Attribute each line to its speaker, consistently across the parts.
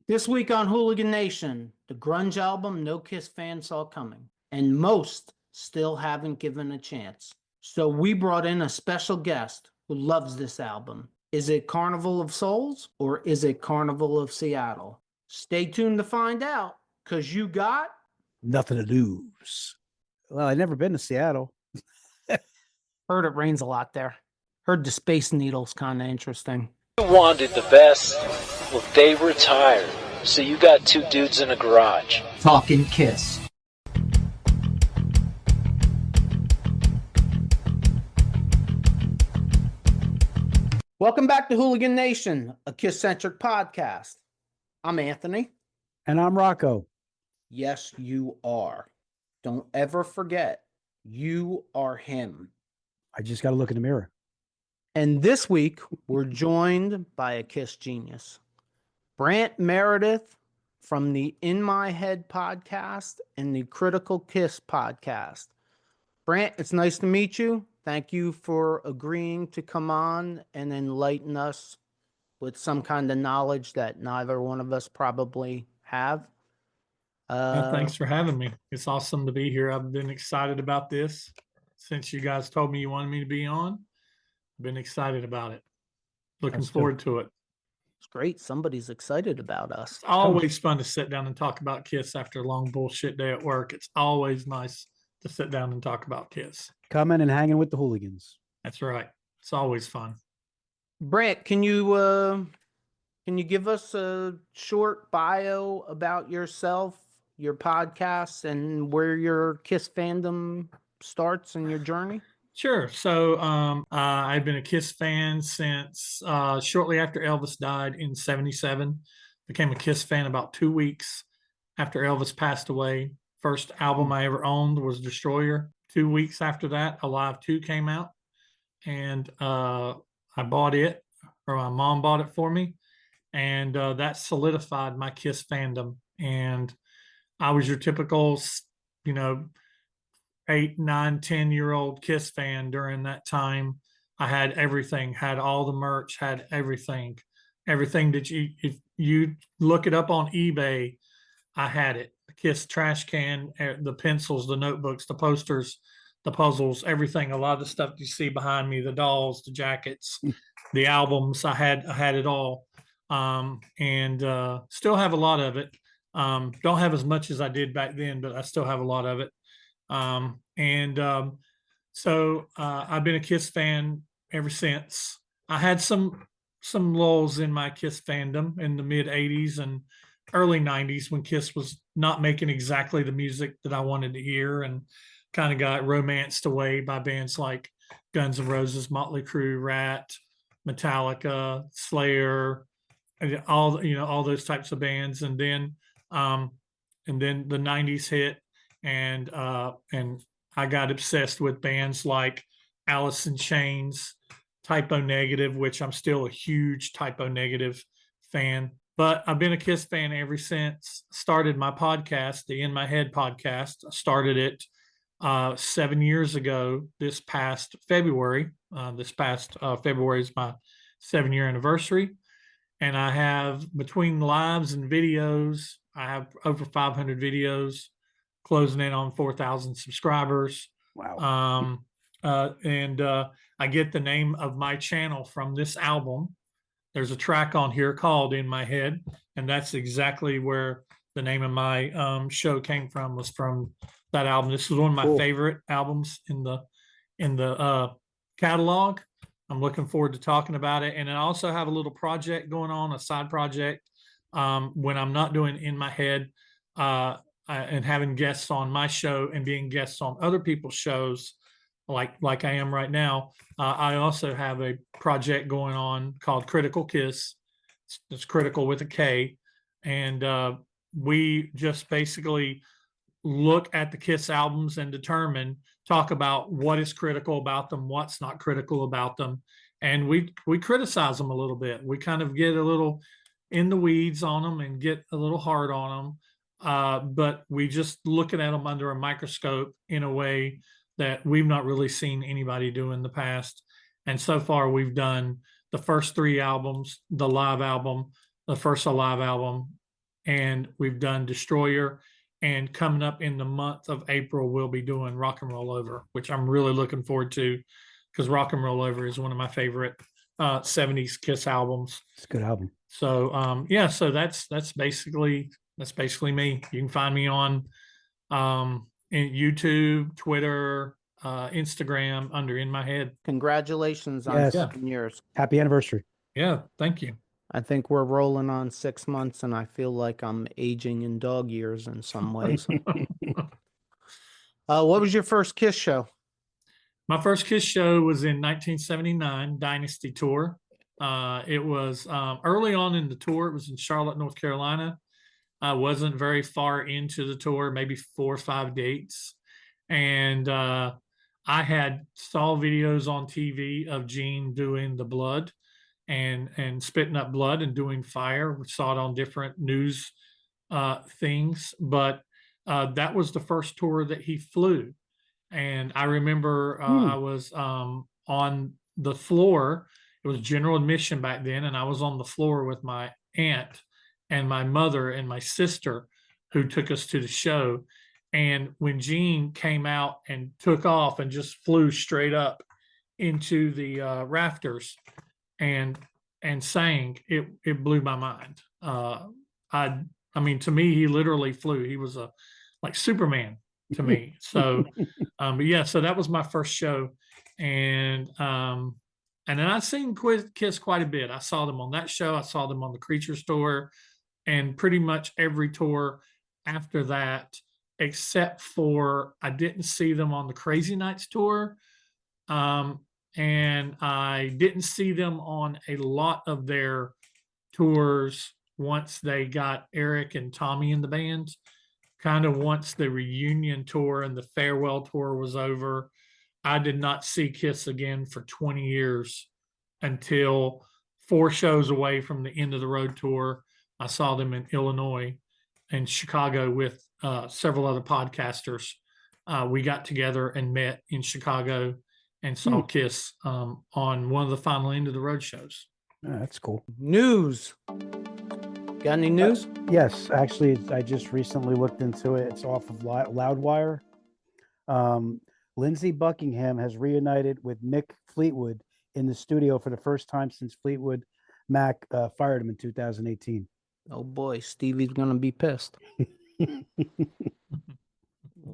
Speaker 1: This week on Hooligan Nation, the grunge album no KISS fans saw coming, and most still haven't given a chance. So we brought in a special guest who loves this album. Is it Carnival of Souls or is it Carnival of Seattle? Stay tuned to find out, because you got
Speaker 2: nothing to lose. Well, I've never been to Seattle.
Speaker 1: Heard it rains a lot there. Heard the Space Needle's kind of interesting.
Speaker 3: You wanted the best. Well, they retired. So you got two dudes in a garage.
Speaker 1: Talking KISS. Welcome back to Hooligan Nation, a KISS-Centric podcast. I'm Anthony.
Speaker 2: And I'm Rocco.
Speaker 1: Yes, you are. Don't ever forget, you are him.
Speaker 2: I just got to look in the mirror.
Speaker 1: And this week, we're joined by a KISS genius, Brant Meredith from the In My Head podcast and the Critical KISS podcast. Brant, it's nice to meet you. Thank you for agreeing to come on and enlighten us with some kind of knowledge that neither one of us probably have.
Speaker 4: Thanks for having me. It's awesome to be here. I've been excited about this since you guys told me you wanted me to be on. I've been excited about it. Looking forward to it.
Speaker 1: It's great. Somebody's excited about us.
Speaker 4: It's always fun to sit down and talk about KISS after a long bullshit day at work. It's always nice to sit down and talk about KISS.
Speaker 2: Coming and hanging with the hooligans.
Speaker 4: That's right. It's always fun.
Speaker 1: Brant, can you give us a short bio about yourself, your podcasts, and where your KISS fandom starts in your journey?
Speaker 4: Sure. So I've been a KISS fan since shortly after Elvis died in 1977. Became a KISS fan about 2 weeks after Elvis passed away. First album I ever owned was Destroyer. 2 weeks after that, Alive 2 came out. And I bought it, or my mom bought it for me. And that solidified my KISS fandom. And I was your typical, 8, 9, 10-year-old KISS fan during that time. I had everything, had all the merch, had everything that if you look it up on eBay, I had it. The KISS trash can, the pencils, the notebooks, the posters, the puzzles, everything. A lot of the stuff you see behind me, the dolls, the jackets, the albums, I had it all. And still have a lot of it. Don't have as much as I did back then, but I still have a lot of it. So I've been a KISS fan ever since. I had some lulls in my KISS fandom in the mid 80s and early 90s when KISS was not making exactly the music that I wanted to hear, and kind of got romanced away by bands like Guns N' Roses, Motley Crue, Rat, Metallica, Slayer, all those types of bands. And then the 90s hit, and I got obsessed with bands like Alice in Chains, Typo Negative, which I'm still a huge Typo Negative fan. But I've been a KISS fan ever since. Started my podcast, the In My Head podcast. I started it 7 years ago this past February. February is my 7-year anniversary. And I have, between lives and videos, I have over 500 videos, closing in on 4,000 subscribers.
Speaker 2: Wow.
Speaker 4: And I get the name of my channel from this album. There's a track on here called In My Head, and that's exactly where the name of my show came from, was from that album. This is one of my favorite albums in the catalog. I'm looking forward to talking about it. And I also have a little project going on, a side project, when I'm not doing In My Head, and having guests on my show and being guests on other people's shows, like I am right now. I also have a project going on called Critical KISS. It's critical with a K. And we just basically look at the KISS albums and talk about what is critical about them, what's not critical about them. And we criticize them a little bit. We kind of get a little in the weeds on them and get a little hard on them. But we just look at them under a microscope in a way that we've not really seen anybody do in the past. And so far we've done the first 3 albums, the live album, the first Alive album, and we've done Destroyer. And coming up in the month of April, we'll be doing Rock and Roll Over, which I'm really looking forward to, because Rock and Roll Over is one of my favorite 70s Kiss albums.
Speaker 2: It's a good album.
Speaker 4: So yeah, so that's basically me. You can find me on in YouTube, Twitter, Instagram under In My Head.
Speaker 1: Congratulations on
Speaker 2: Yes.
Speaker 1: 7 years.
Speaker 2: Happy anniversary.
Speaker 4: Yeah, thank you.
Speaker 1: I think we're rolling on 6 months, and I feel like I'm aging in dog years in some ways. What was your first Kiss show?
Speaker 4: My first Kiss show was in 1979, Dynasty Tour. It was early on in the tour. It was in Charlotte, North Carolina. I wasn't very far into the tour, maybe 4 or 5 dates. And I had saw videos on TV of Gene doing the blood and spitting up blood and doing fire. We saw it on different news things, but that was the first tour that he flew. And I remember I was on the floor. It was general admission back then, and I was on the floor with my aunt and my mother and my sister, who took us to the show. And when Gene came out and took off and just flew straight up into the rafters and sang, it blew my mind. I mean, to me, he literally flew. He was like Superman to me. So, but yeah, so that was my first show, and then I've seen Kiss quite a bit. I saw them on that show. I saw them on the Creatures tour, and pretty much every tour after that, except for I didn't see them on the Crazy Nights tour. And I didn't see them on a lot of their tours once they got Eric and Tommy in the band. Kind of once the reunion tour and the farewell tour was over, I did not see Kiss again for 20 years until 4 shows away from the end of the road tour. I saw them in Illinois and Chicago with several other podcasters. We got together and met in Chicago and saw Kiss on one of the final end of the road shows.
Speaker 2: Oh, that's cool.
Speaker 1: News. Got any news?
Speaker 2: Yes, actually, I just recently looked into it. It's off of Loudwire. Lindsey Buckingham has reunited with Mick Fleetwood in the studio for the first time since Fleetwood Mac fired him in 2018.
Speaker 1: Oh boy, Stevie's gonna be pissed.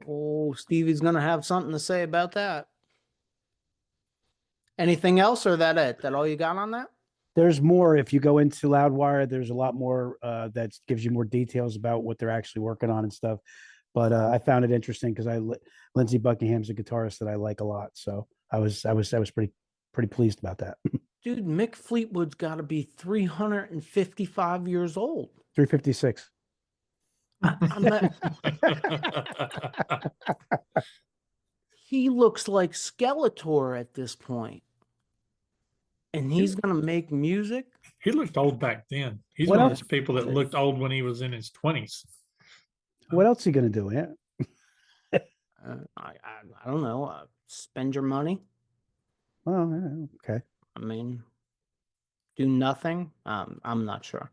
Speaker 1: Oh, Stevie's gonna have something to say about that. Anything else, or that it? That all you got on that?
Speaker 2: There's more. If you go into Loudwire, there's a lot more that gives you more details about what they're actually working on and stuff. But I found it interesting because Lindsey Buckingham's a guitarist that I like a lot, so I was pretty pleased about that.
Speaker 1: Dude, Mick Fleetwood's got to be 355 years old.
Speaker 2: 356.
Speaker 1: He looks like Skeletor at this point. And he's going to make music?
Speaker 4: He looked old back then. He's
Speaker 2: What
Speaker 4: one of
Speaker 2: else?
Speaker 4: those people that looked old when he was in his 20s.
Speaker 2: What else are you going to do? Yeah.
Speaker 1: I don't know. Spend your money?
Speaker 2: Well, yeah, okay.
Speaker 1: I mean, do nothing? I'm not sure.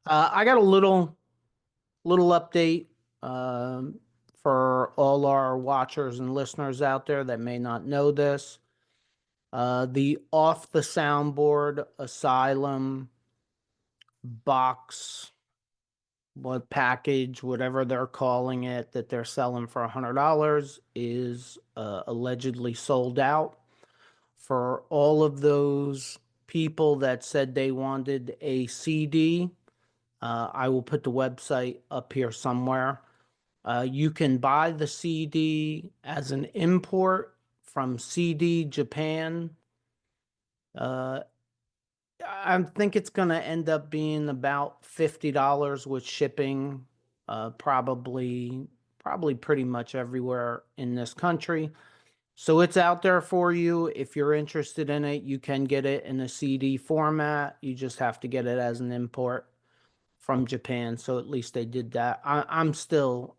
Speaker 1: I got a little update for all our watchers and listeners out there that may not know this. The Off the Soundboard Asylum box, package, whatever they're calling it, that they're selling for $100 is allegedly sold out. For all of those people that said they wanted a CD, I will put the website up here somewhere. You can buy the CD as an import from CD Japan. I think it's going to end up being about $50 with shipping, probably pretty much everywhere in this country. So it's out there for you. If you're interested in it, you can get it in a CD format. You just have to get it as an import from Japan. So at least they did that. I'm still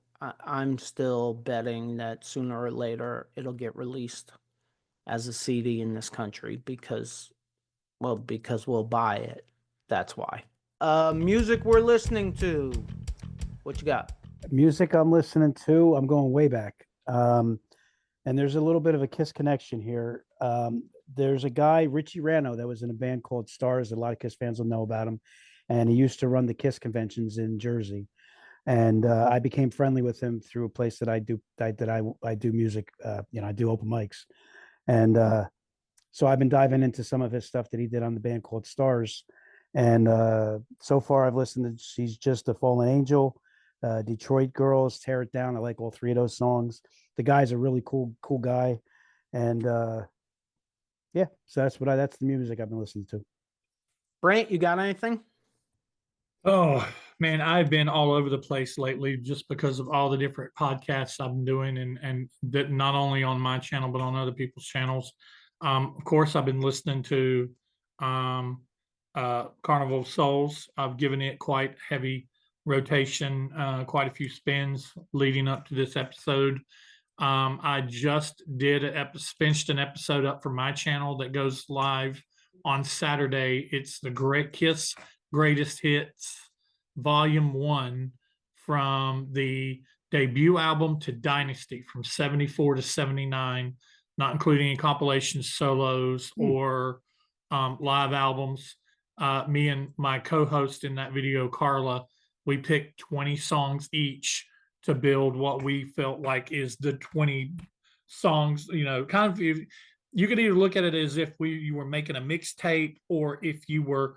Speaker 1: betting that sooner or later it'll get released as a CD in this country because we'll buy it. That's why. Music we're listening to. What you got?
Speaker 2: Music I'm listening to, I'm going way back. And there's a little bit of a KISS connection here. There's a guy, Richie Rano, that was in a band called Stars. A lot of KISS fans will know about him. And he used to run the KISS conventions in Jersey. And I became friendly with him through a place that I do music. I do open mics. And so I've been diving into some of his stuff that he did on the band called Stars. And so far I've listened to She's Just a Fallen Angel, Detroit Girls, Tear It Down. I like all three of those songs. The guy's a really cool guy. And yeah, so that's the music I've been listening to.
Speaker 1: Brant, you got anything?
Speaker 4: Oh man, I've been all over the place lately just because of all the different podcasts I've been doing and that not only on my channel but on other people's channels. Of course, I've been listening to Carnival of Souls. I've given it quite heavy rotation, quite a few spins leading up to this episode. I just finished an episode up for my channel that goes live on Saturday. It's the KISS Greatest Hits Volume 1 from the debut album to Dynasty from 74 to 79, not including any compilations, solos, or live albums. Me and my co-host in that video, Carla, we picked 20 songs each to build what we felt like is the 20 songs, kind of, you could either look at it as if you were making a mixtape or if you were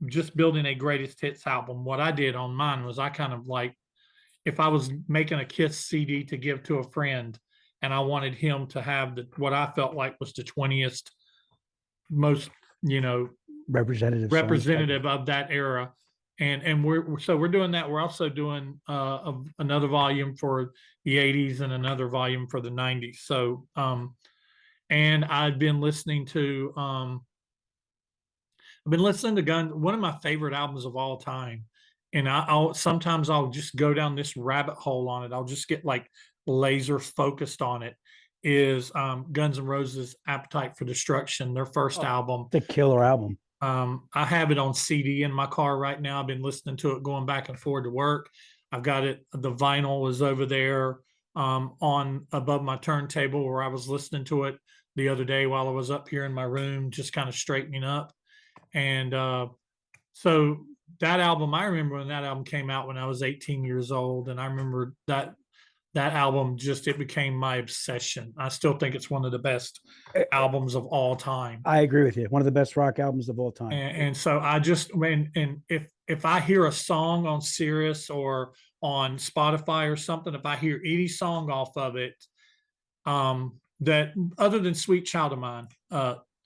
Speaker 4: just building a greatest hits album. What I did on mine was I kind of like, if I was making a KISS CD to give to a friend and I wanted him to have what I felt like was the 20th most, representative of that era. And we're doing that. We're also doing another volume for the 80s and another volume for the 90s. So and I've been listening to Guns, one of my favorite albums of all time. And I'll sometimes just go down this rabbit hole on it. I'll just get like laser focused on it. Is Guns N' Roses' Appetite for Destruction, their first album.
Speaker 2: The killer album.
Speaker 4: I have it on CD in my car right now. I've been listening to it going back and forward to work. I've got it. The vinyl is over there on above my turntable where I was listening to it the other day while I was up here in my room, just kind of straightening up. And so that album, I remember when that album came out when I was 18 years old. And I remember that album it became my obsession. I still think it's one of the best albums of all time.
Speaker 2: I agree with you. One of the best rock albums of all time.
Speaker 4: And so I just if I hear a song on Sirius or on Spotify or something, if I hear any song off of it, that other than Sweet Child of Mine,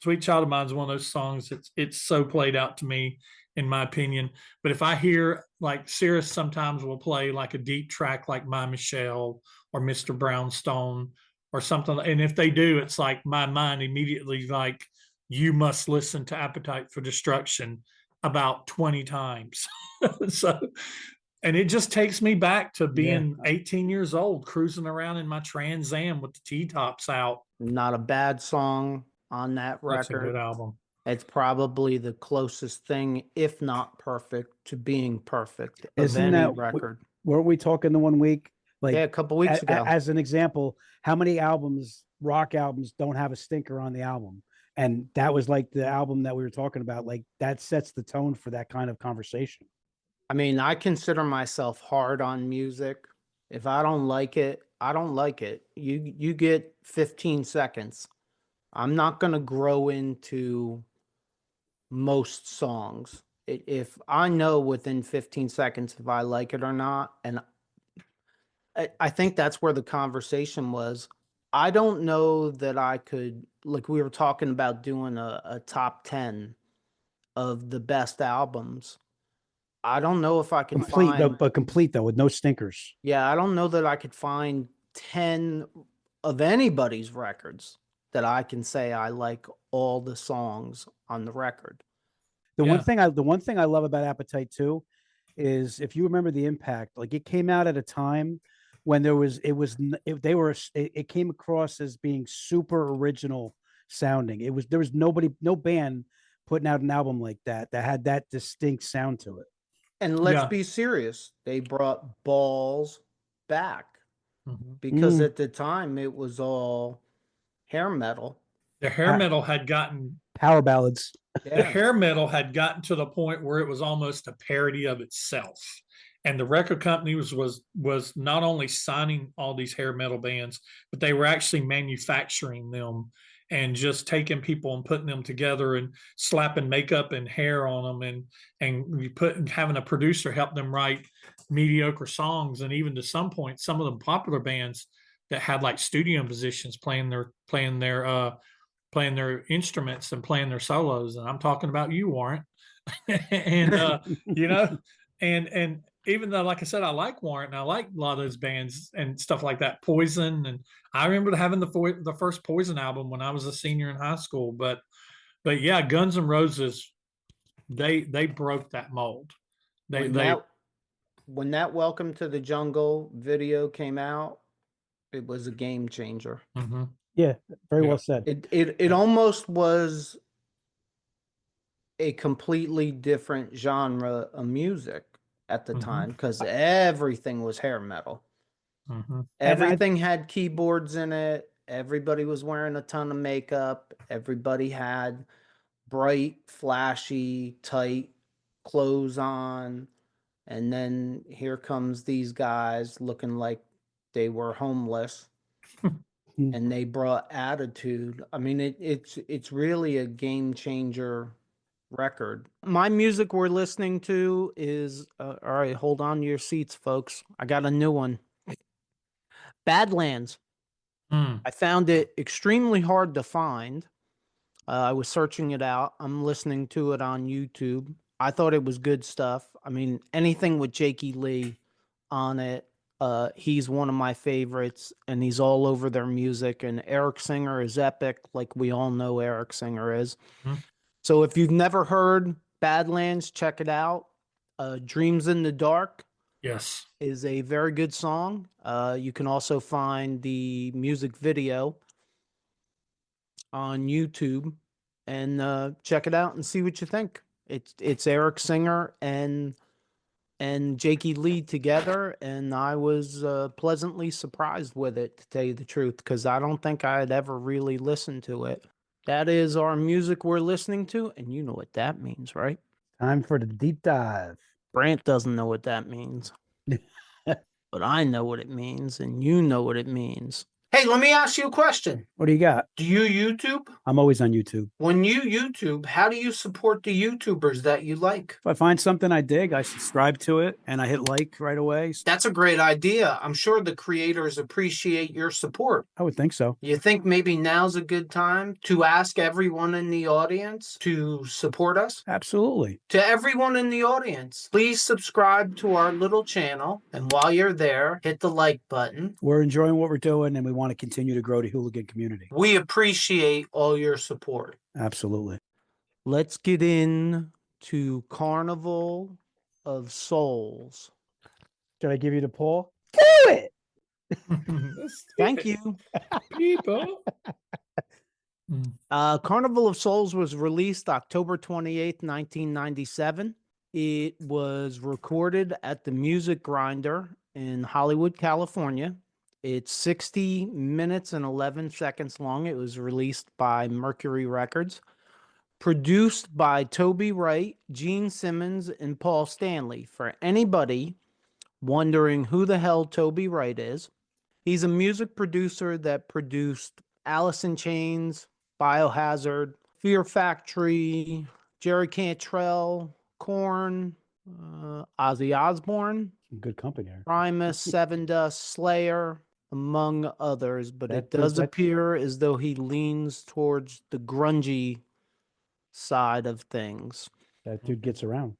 Speaker 4: Sweet Child of Mine is one of those songs it's so played out to me, in my opinion. But if I hear, like, Sirius sometimes will play like a deep track like My Michelle or Mr. Brownstone or something. And if they do, it's like my mind immediately like, you must listen to Appetite for Destruction about 20 times. So, and it just takes me back to being 18 years old, cruising around in my Trans Am with the T-tops out.
Speaker 1: Not a bad song on that record.
Speaker 4: That's a good album.
Speaker 1: It's probably the closest thing, if not perfect, to being perfect of
Speaker 2: Isn't
Speaker 1: any
Speaker 2: that
Speaker 1: record.
Speaker 2: Weren't we talking the one week? Like,
Speaker 1: Yeah, a couple weeks ago.
Speaker 2: As an example, how many rock albums don't have a stinker on the album? And that was like the album that we were talking about. Like, that sets the tone for that kind of conversation.
Speaker 1: I mean, I consider myself hard on music. If I don't like it, I don't like it. You get 15 seconds. I'm not going to grow into most songs. If I know within 15 seconds if I like it or not, and I think that's where the conversation was. I don't know that I could, like we were talking about doing a top 10 of the best albums. I don't know if I can
Speaker 2: complete though, with no stinkers.
Speaker 1: Yeah, I don't know that I could find 10 of anybody's records that I can say I like all the songs on the record.
Speaker 2: The one thing I love about Appetite too is, if you remember the impact, like, it came out at a time when it came across as being super original sounding. There was no band putting out an album like that had that distinct sound to it.
Speaker 1: And let's
Speaker 4: Yeah.
Speaker 1: be serious, they brought balls back
Speaker 4: Mhm.
Speaker 1: because
Speaker 2: Mm.
Speaker 1: at the time it was all hair metal.
Speaker 4: The hair metal had gotten
Speaker 2: Power ballads.
Speaker 4: the
Speaker 1: Yeah.
Speaker 4: hair metal had gotten to the point where it was almost a parody of itself. And the record company was not only signing all these hair metal bands, but they were actually manufacturing them and just taking people and putting them together and slapping makeup and hair on them and having a producer help them write mediocre songs. And even to some point, some of the popular bands that had like studio musicians playing their instruments and playing their solos. And I'm talking about you, Warrant. and you know, and even though, like I said, I like Warrant and I like a lot of those bands and stuff like that, Poison, and I remember having the first Poison album when I was a senior in high school. But yeah, Guns N' Roses, they broke that mold.
Speaker 1: When that Welcome to the Jungle video came out, it was a game changer.
Speaker 4: Mhm.
Speaker 2: Yeah, very
Speaker 4: Yeah.
Speaker 2: well said.
Speaker 1: It almost was a completely different genre of music at the
Speaker 4: Mhm.
Speaker 1: time because everything was hair metal.
Speaker 4: Mhm.
Speaker 2: And
Speaker 1: Everything had keyboards in it. Everybody was wearing a ton of makeup. Everybody had bright, flashy, tight clothes on. And then here comes these guys looking like they were homeless and they brought attitude. I mean, it's really a game changer record. My music we're listening to is all right, hold on to your seats, folks. I got a new one. Badlands.
Speaker 4: Mm.
Speaker 1: I found it extremely hard to find. I was searching it out. I'm listening to it on YouTube. I thought it was good stuff. I mean, anything with Jakey Lee on it, he's one of my favorites, and he's all over their music. And Eric Singer is epic, like we all know Eric Singer is.
Speaker 4: Mhm.
Speaker 1: So if you've never heard Badlands, check it out. Dreams in the Dark
Speaker 4: Yes.
Speaker 1: is a very good song. You can also find the music video on YouTube and check it out and see what you think. It's Eric Singer and Jakey Lee together, and I was pleasantly surprised with it, to tell you the truth, because I don't think I had ever really listened to it. That is our music we're listening to, and you know what that means, right?
Speaker 2: time for the deep dive.
Speaker 1: Brant doesn't know what that means, but I know what it means, and you know what it means. Hey, let me ask you a question.
Speaker 2: What do you got?
Speaker 1: Do you YouTube?
Speaker 2: I'm always on YouTube.
Speaker 1: When you YouTube, how do you support the YouTubers that you like?
Speaker 2: If I find something I dig, I subscribe to it and I hit like right away.
Speaker 1: That's a great idea. I'm sure the creators appreciate your support.
Speaker 2: I would think so.
Speaker 1: You think maybe now's a good time to ask everyone in the audience to support us?
Speaker 2: Absolutely.
Speaker 1: To everyone in the audience, please subscribe to our little channel. And while you're there, hit the like button.
Speaker 2: We're enjoying what we're doing and we want to continue to grow the hooligan community.
Speaker 1: We appreciate all your support.
Speaker 2: Absolutely.
Speaker 1: Let's get in to Carnival of Souls.
Speaker 2: Should I give you the poll? Do it.
Speaker 1: Thank you.
Speaker 4: People.
Speaker 1: Carnival of Souls was released October 28th, 1997. It was recorded at the Music Grinder in Hollywood, California. It's 60 minutes and 11 seconds long. It was released by Mercury Records. Produced by Toby Wright, Gene Simmons, and Paul Stanley. For anybody wondering who the hell Toby Wright is, he's a music producer that produced Alice in Chains, Biohazard, Fear Factory, Jerry Cantrell, Korn, Ozzy Osbourne,
Speaker 2: Good company there.
Speaker 1: Primus, Seven Dust, Slayer, among others. But it does appear as though he leans towards the grungy side of things.
Speaker 2: That dude gets around.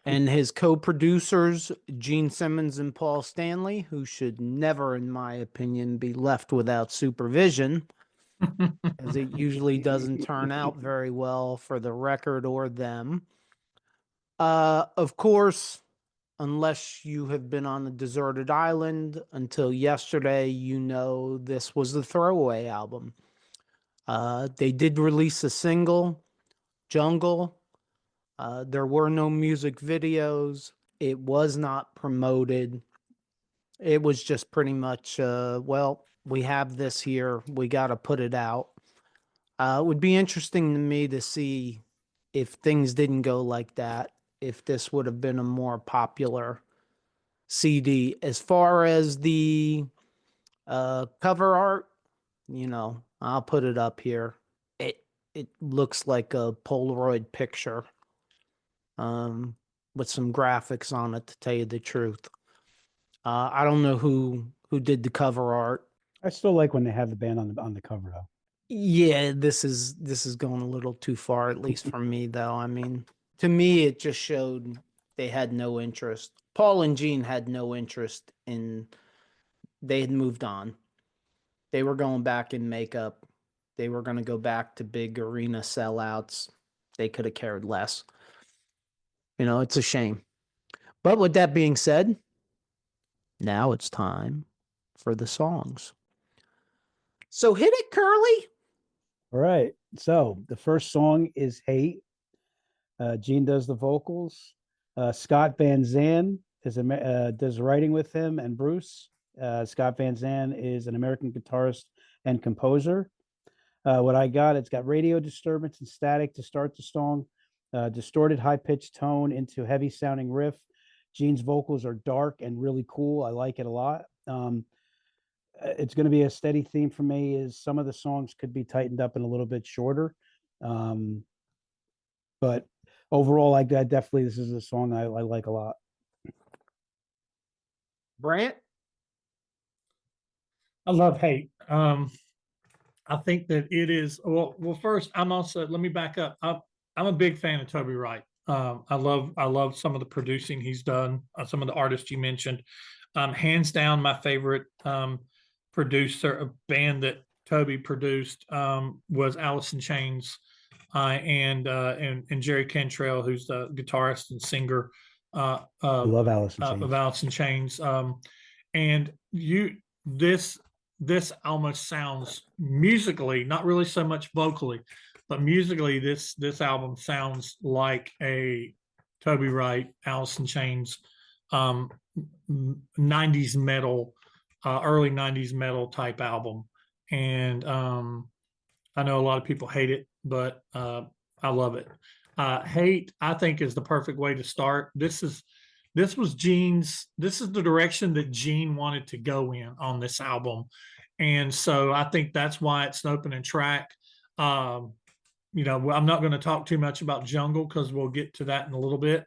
Speaker 1: And his co-producers, Gene Simmons and Paul Stanley, who should never, in my opinion, be left without supervision, as it usually doesn't turn out very well for the record or them. Of course, unless you have been on a deserted island until yesterday, you know this was the throwaway album. They did release a single, Jungle. There were no music videos. It was not promoted. It was just pretty much, well, we have this here. We got to put it out. It would be interesting to me to see if things didn't go like that, if this would have been a more popular CD. As far as the cover art, I'll put it up here. It looks like a Polaroid picture, with some graphics on it, to tell you the truth. I don't know who did the cover art.
Speaker 2: I still like when they have the band on the cover though.
Speaker 1: Yeah, this is going a little too far, at least for me, though. I mean, to me, it just showed they had no interest. Paul and Gene had no interest in. They had moved on. They were going back in makeup. They were going to go back to big arena sellouts. They could have cared less. It's a shame. But with that being said, now it's time for the songs. So hit it, Curly.
Speaker 2: All right. So the first song is Hate. Gene does the vocals. Scott Van Zandt does writing with him and Bruce. Scott Van Zandt is an American guitarist and composer. What I got, it's got radio disturbance and static to start the song, distorted high-pitched tone into heavy-sounding riff. Gene's vocals are dark and really cool. I like it a lot. It's going to be a steady theme for me is some of the songs could be tightened up and a little bit shorter. But overall, definitely, this is a song I like a lot.
Speaker 1: Brant?
Speaker 4: I love Hate. I think that it is, well, first, let me back up. I'm a big fan of Toby Wright. I love some of the producing he's done, some of the artists you mentioned. Hands down, my favorite producer, band that Toby produced, was Alice in Chains, and Jerry Cantrell, who's the guitarist and singer
Speaker 2: I love Alice in Chains.
Speaker 4: of Alice in Chains. And this almost sounds musically, not really so much vocally, but musically, this album sounds like a Toby Wright, Alice in Chains, 90s metal, early 90s metal type album. And I know a lot of people hate it, but I love it. Hate, I think, is the perfect way to start. This is the direction that Gene wanted to go in on this album. And so I think that's why it's an opening track. I'm not going to talk too much about Jungle because we'll get to that in a little bit.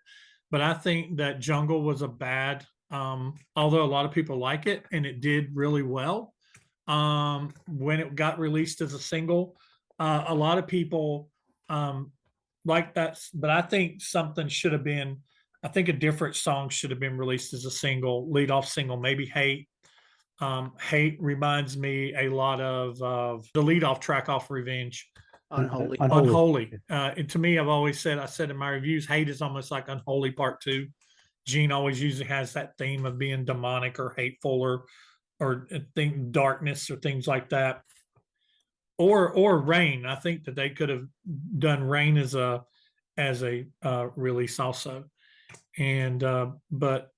Speaker 4: But I think that Jungle was a bad, although a lot of people like it and it did really well. When it got released as a single, a lot of people like that. But I think I think a different song should have been released as a single, lead off single, maybe Hate. Hate reminds me a lot of the lead off track off Revenge.
Speaker 1: Unholy.
Speaker 4: Unholy. And to me, I said in my reviews, Hate is almost like Unholy Part 2. Gene always usually has that theme of being demonic or hateful or darkness or things like that. Or Rain. I think that they could have done Rain as a release also. And but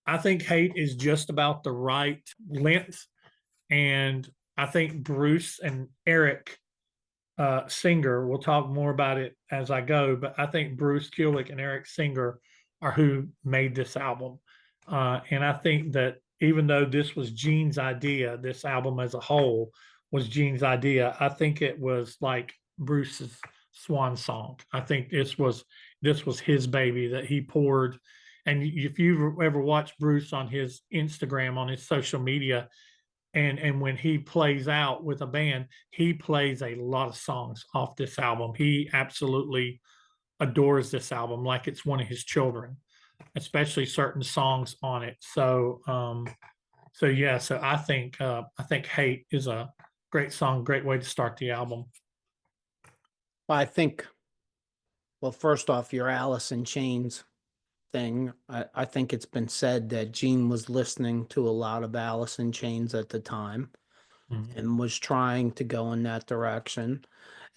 Speaker 4: I think Hate is just about the right length. And I think Bruce and Eric Singer, we'll talk more about it as I go, but I think Bruce Kulick and Eric Singer are who made this album. And I think that even though this was Gene's idea, this album as a whole was Gene's idea, I think it was like Bruce's swan song. I think this was his baby that he poured. And if you've ever watched Bruce on his Instagram, on his social media, and when he plays out with a band, he plays a lot of songs off this album. He absolutely adores this album like it's one of his children, especially certain songs on it. So I think Hate is a great song, great way to start the album.
Speaker 1: I think, well, first off, your Alice in Chains thing, I think it's been said that Gene was listening to a lot of Alice in Chains at the time, mm-hmm. and was trying to go in that direction.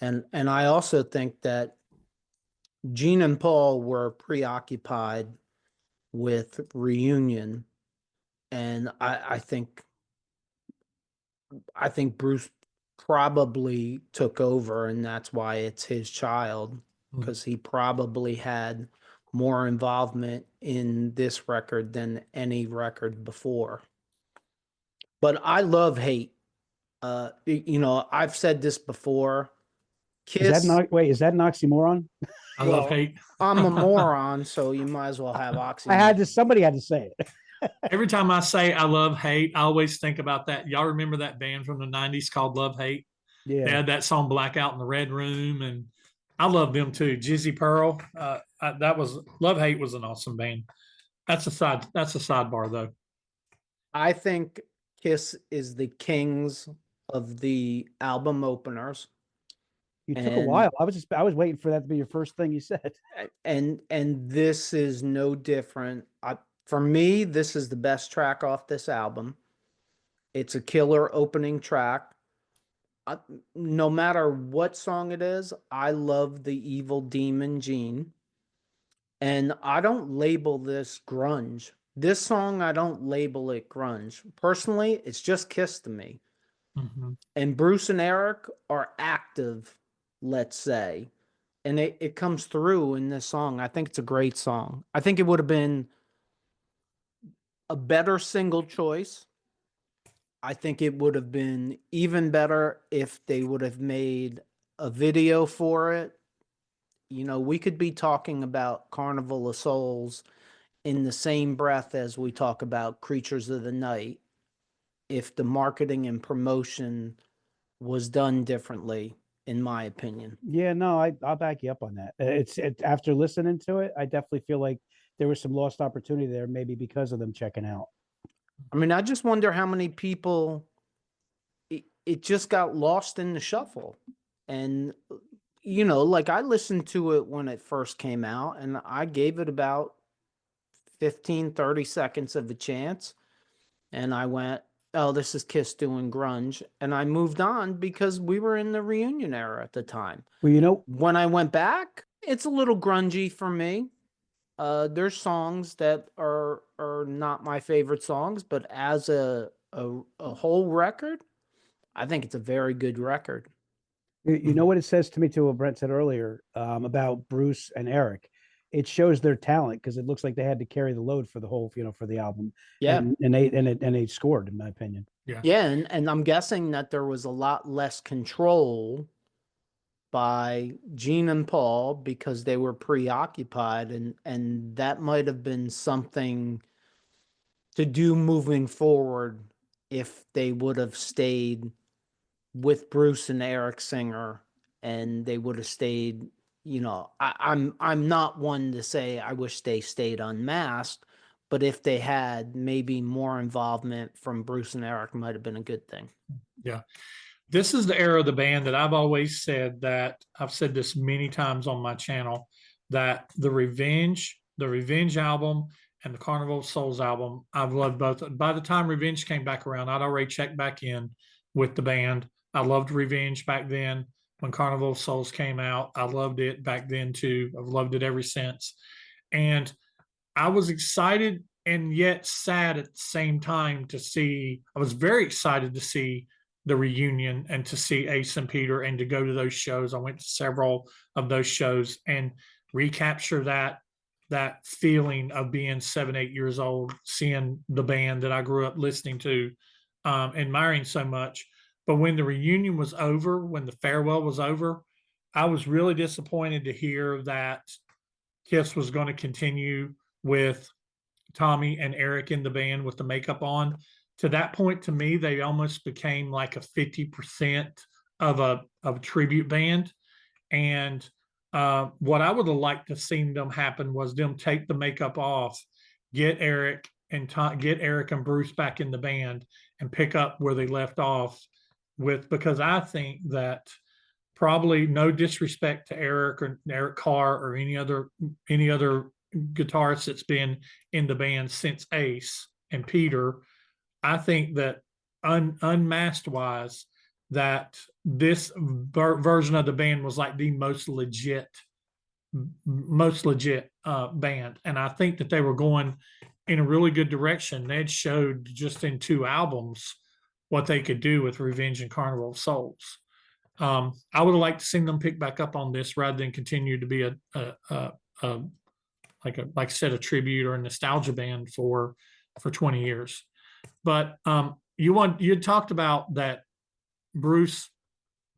Speaker 1: And I also think that Gene and Paul were preoccupied with Reunion, and I think Bruce probably took over, and that's why it's his child, because he probably had more involvement in this record than any record before. But I love Hate. I've said this before.
Speaker 2: Is that
Speaker 1: Kiss.
Speaker 2: not wait? Is that an oxymoron?
Speaker 4: I love
Speaker 1: Well,
Speaker 4: hate.
Speaker 1: I'm a moron, so you might as well have oxymoron.
Speaker 2: I had to. Somebody had to say it.
Speaker 4: Every time I say I love hate, I always think about that. Y'all remember that band from the 90s called Love Hate? They
Speaker 2: Yeah.
Speaker 4: had that song Blackout in the Red Room, and I love them too. Jizzy Pearl. That was Love Hate was an awesome band. That's a sidebar though.
Speaker 1: I think Kiss is the kings of the album openers.
Speaker 2: You took a
Speaker 1: And-
Speaker 2: while. I was waiting for that to be your first thing you said.
Speaker 1: And this is no different. For me, this is the best track off this album. It's a killer opening track. No matter what song it is, I love the Evil Demon Gene. And I don't label this grunge. This song, I don't label it grunge. Personally, it's just Kiss to me.
Speaker 4: Mhm.
Speaker 1: And Bruce and Eric are active, let's say. And it comes through in this song. I think it's a great song. I think it would have been a better single choice. I think it would have been even better if they would have made a video for it. We could be talking about Carnival of Souls in the same breath as we talk about Creatures of the Night if the marketing and promotion was done differently, in my opinion.
Speaker 2: Yeah, no, I'll back you up on that. After listening to it, I definitely feel like there was some lost opportunity there, maybe because of them checking out.
Speaker 1: I mean, I just wonder how many people it just got lost in the shuffle. And, like I listened to it when it first came out and I gave it about 15, 30 seconds of a chance. And I went, oh, this is Kiss doing grunge. And I moved on because we were in the Reunion era at the time.
Speaker 2: Well,
Speaker 1: When I went back, it's a little grungy for me. There's songs that are not my favorite songs, but as a whole record, I think it's a very good record.
Speaker 2: you know what it says to me too, what Brent said earlier about Bruce and Eric. It shows their talent because it looks like they had to carry the load for the whole, for the album.
Speaker 1: Yeah.
Speaker 2: and they scored, in my opinion.
Speaker 1: Yeah, and I'm guessing that there was a lot less control by Gene and Paul because they were preoccupied, and that might have been something to do moving forward if they would have stayed with Bruce and Eric Singer and they would have stayed, I'm not one to say I wish they stayed unmasked, but if they had, maybe more involvement from Bruce and Eric might have been a good thing.
Speaker 4: Yeah. This is the era of the band that I've always said that I've said this many times on my channel that the Revenge album and the Carnival of Souls album, I've loved both. By the time Revenge came back around, I'd already checked back in with the band. I loved Revenge back then. When Carnival of Souls came out, I loved it back then too. I've loved it ever since. And I was excited and yet sad at the same time I was very excited to see the reunion and to see Ace and Peter and to go to those shows. I went to several of those shows and recapture that feeling of being 7, 8 years old, seeing the band that I grew up listening to, admiring so much. But when the reunion was over, when the farewell was over, I was really disappointed to hear that Kiss was going to continue with Tommy and Eric in the band with the makeup on. To that point, to me, they almost became like a 50% of a tribute band. And what I would have liked to seen them happen was them take the makeup off, get Eric and Bruce back in the band and pick up where they left off because I think that, probably no disrespect to Eric or Eric Carr or any other guitarist that's been in the band since Ace and Peter, I think that unmasked wise, that this version of the band was like the most legit most legit band. And I think that they were going in a really good direction. They'd showed just in 2 albums what they could do with Revenge and Carnival of Souls. I would have liked to see them pick back up on this rather than continue to be a like I said, a tribute or a nostalgia band for 20 years. But you talked about that Bruce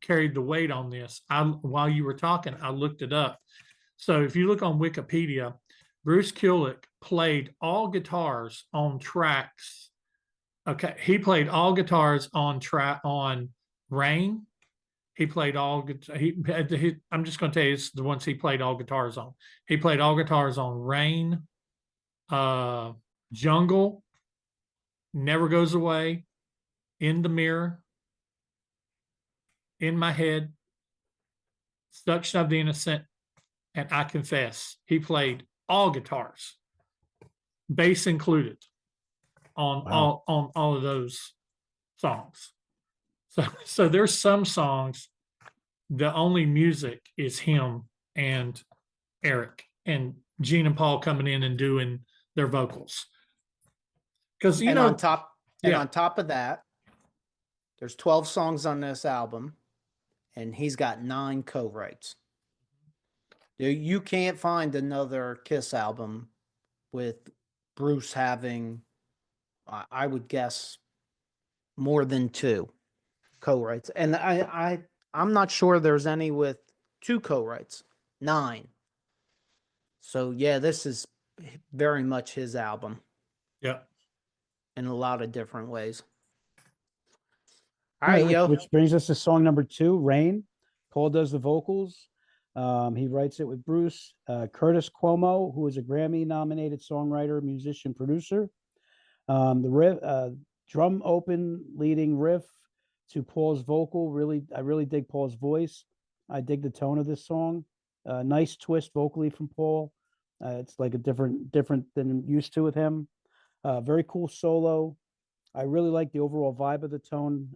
Speaker 4: carried the weight on this. While you were talking, I looked it up. So if you look on Wikipedia, Bruce Kulick played all guitars on tracks. Okay, he played all guitars on Rain. He played all. I'm just going to tell you, it's the ones he played all guitars on. He played all guitars on Rain, Jungle, Never Goes Away, In the Mirror, In My Head, Seduction of the Innocent, and I Confess. He played all guitars, bass included, on
Speaker 2: Wow.
Speaker 4: all of those songs. So there's some songs, the only music is him and Eric, and Gene and Paul coming in and doing their vocals. Because
Speaker 1: on top of that, there's 12 songs on this album, and he's got 9 co-writes. You can't find another KISS album with Bruce having, I would guess, more than 2 co-writes. And I'm not sure there's any with 2 co-writes, 9. So yeah, this is very much his album.
Speaker 4: Yeah.
Speaker 1: In a lot of different ways. All right,
Speaker 2: Which brings us to song number 2, Rain. Paul does the vocals. He writes it with Bruce. Curtis Cuomo, who is a Grammy-nominated songwriter, musician, producer. The riff, drum open leading riff to Paul's vocal. I really dig Paul's voice. I dig the tone of this song. Nice twist vocally from Paul. It's like a different than I'm used to with him. Very cool solo. I really like the overall vibe of the tone.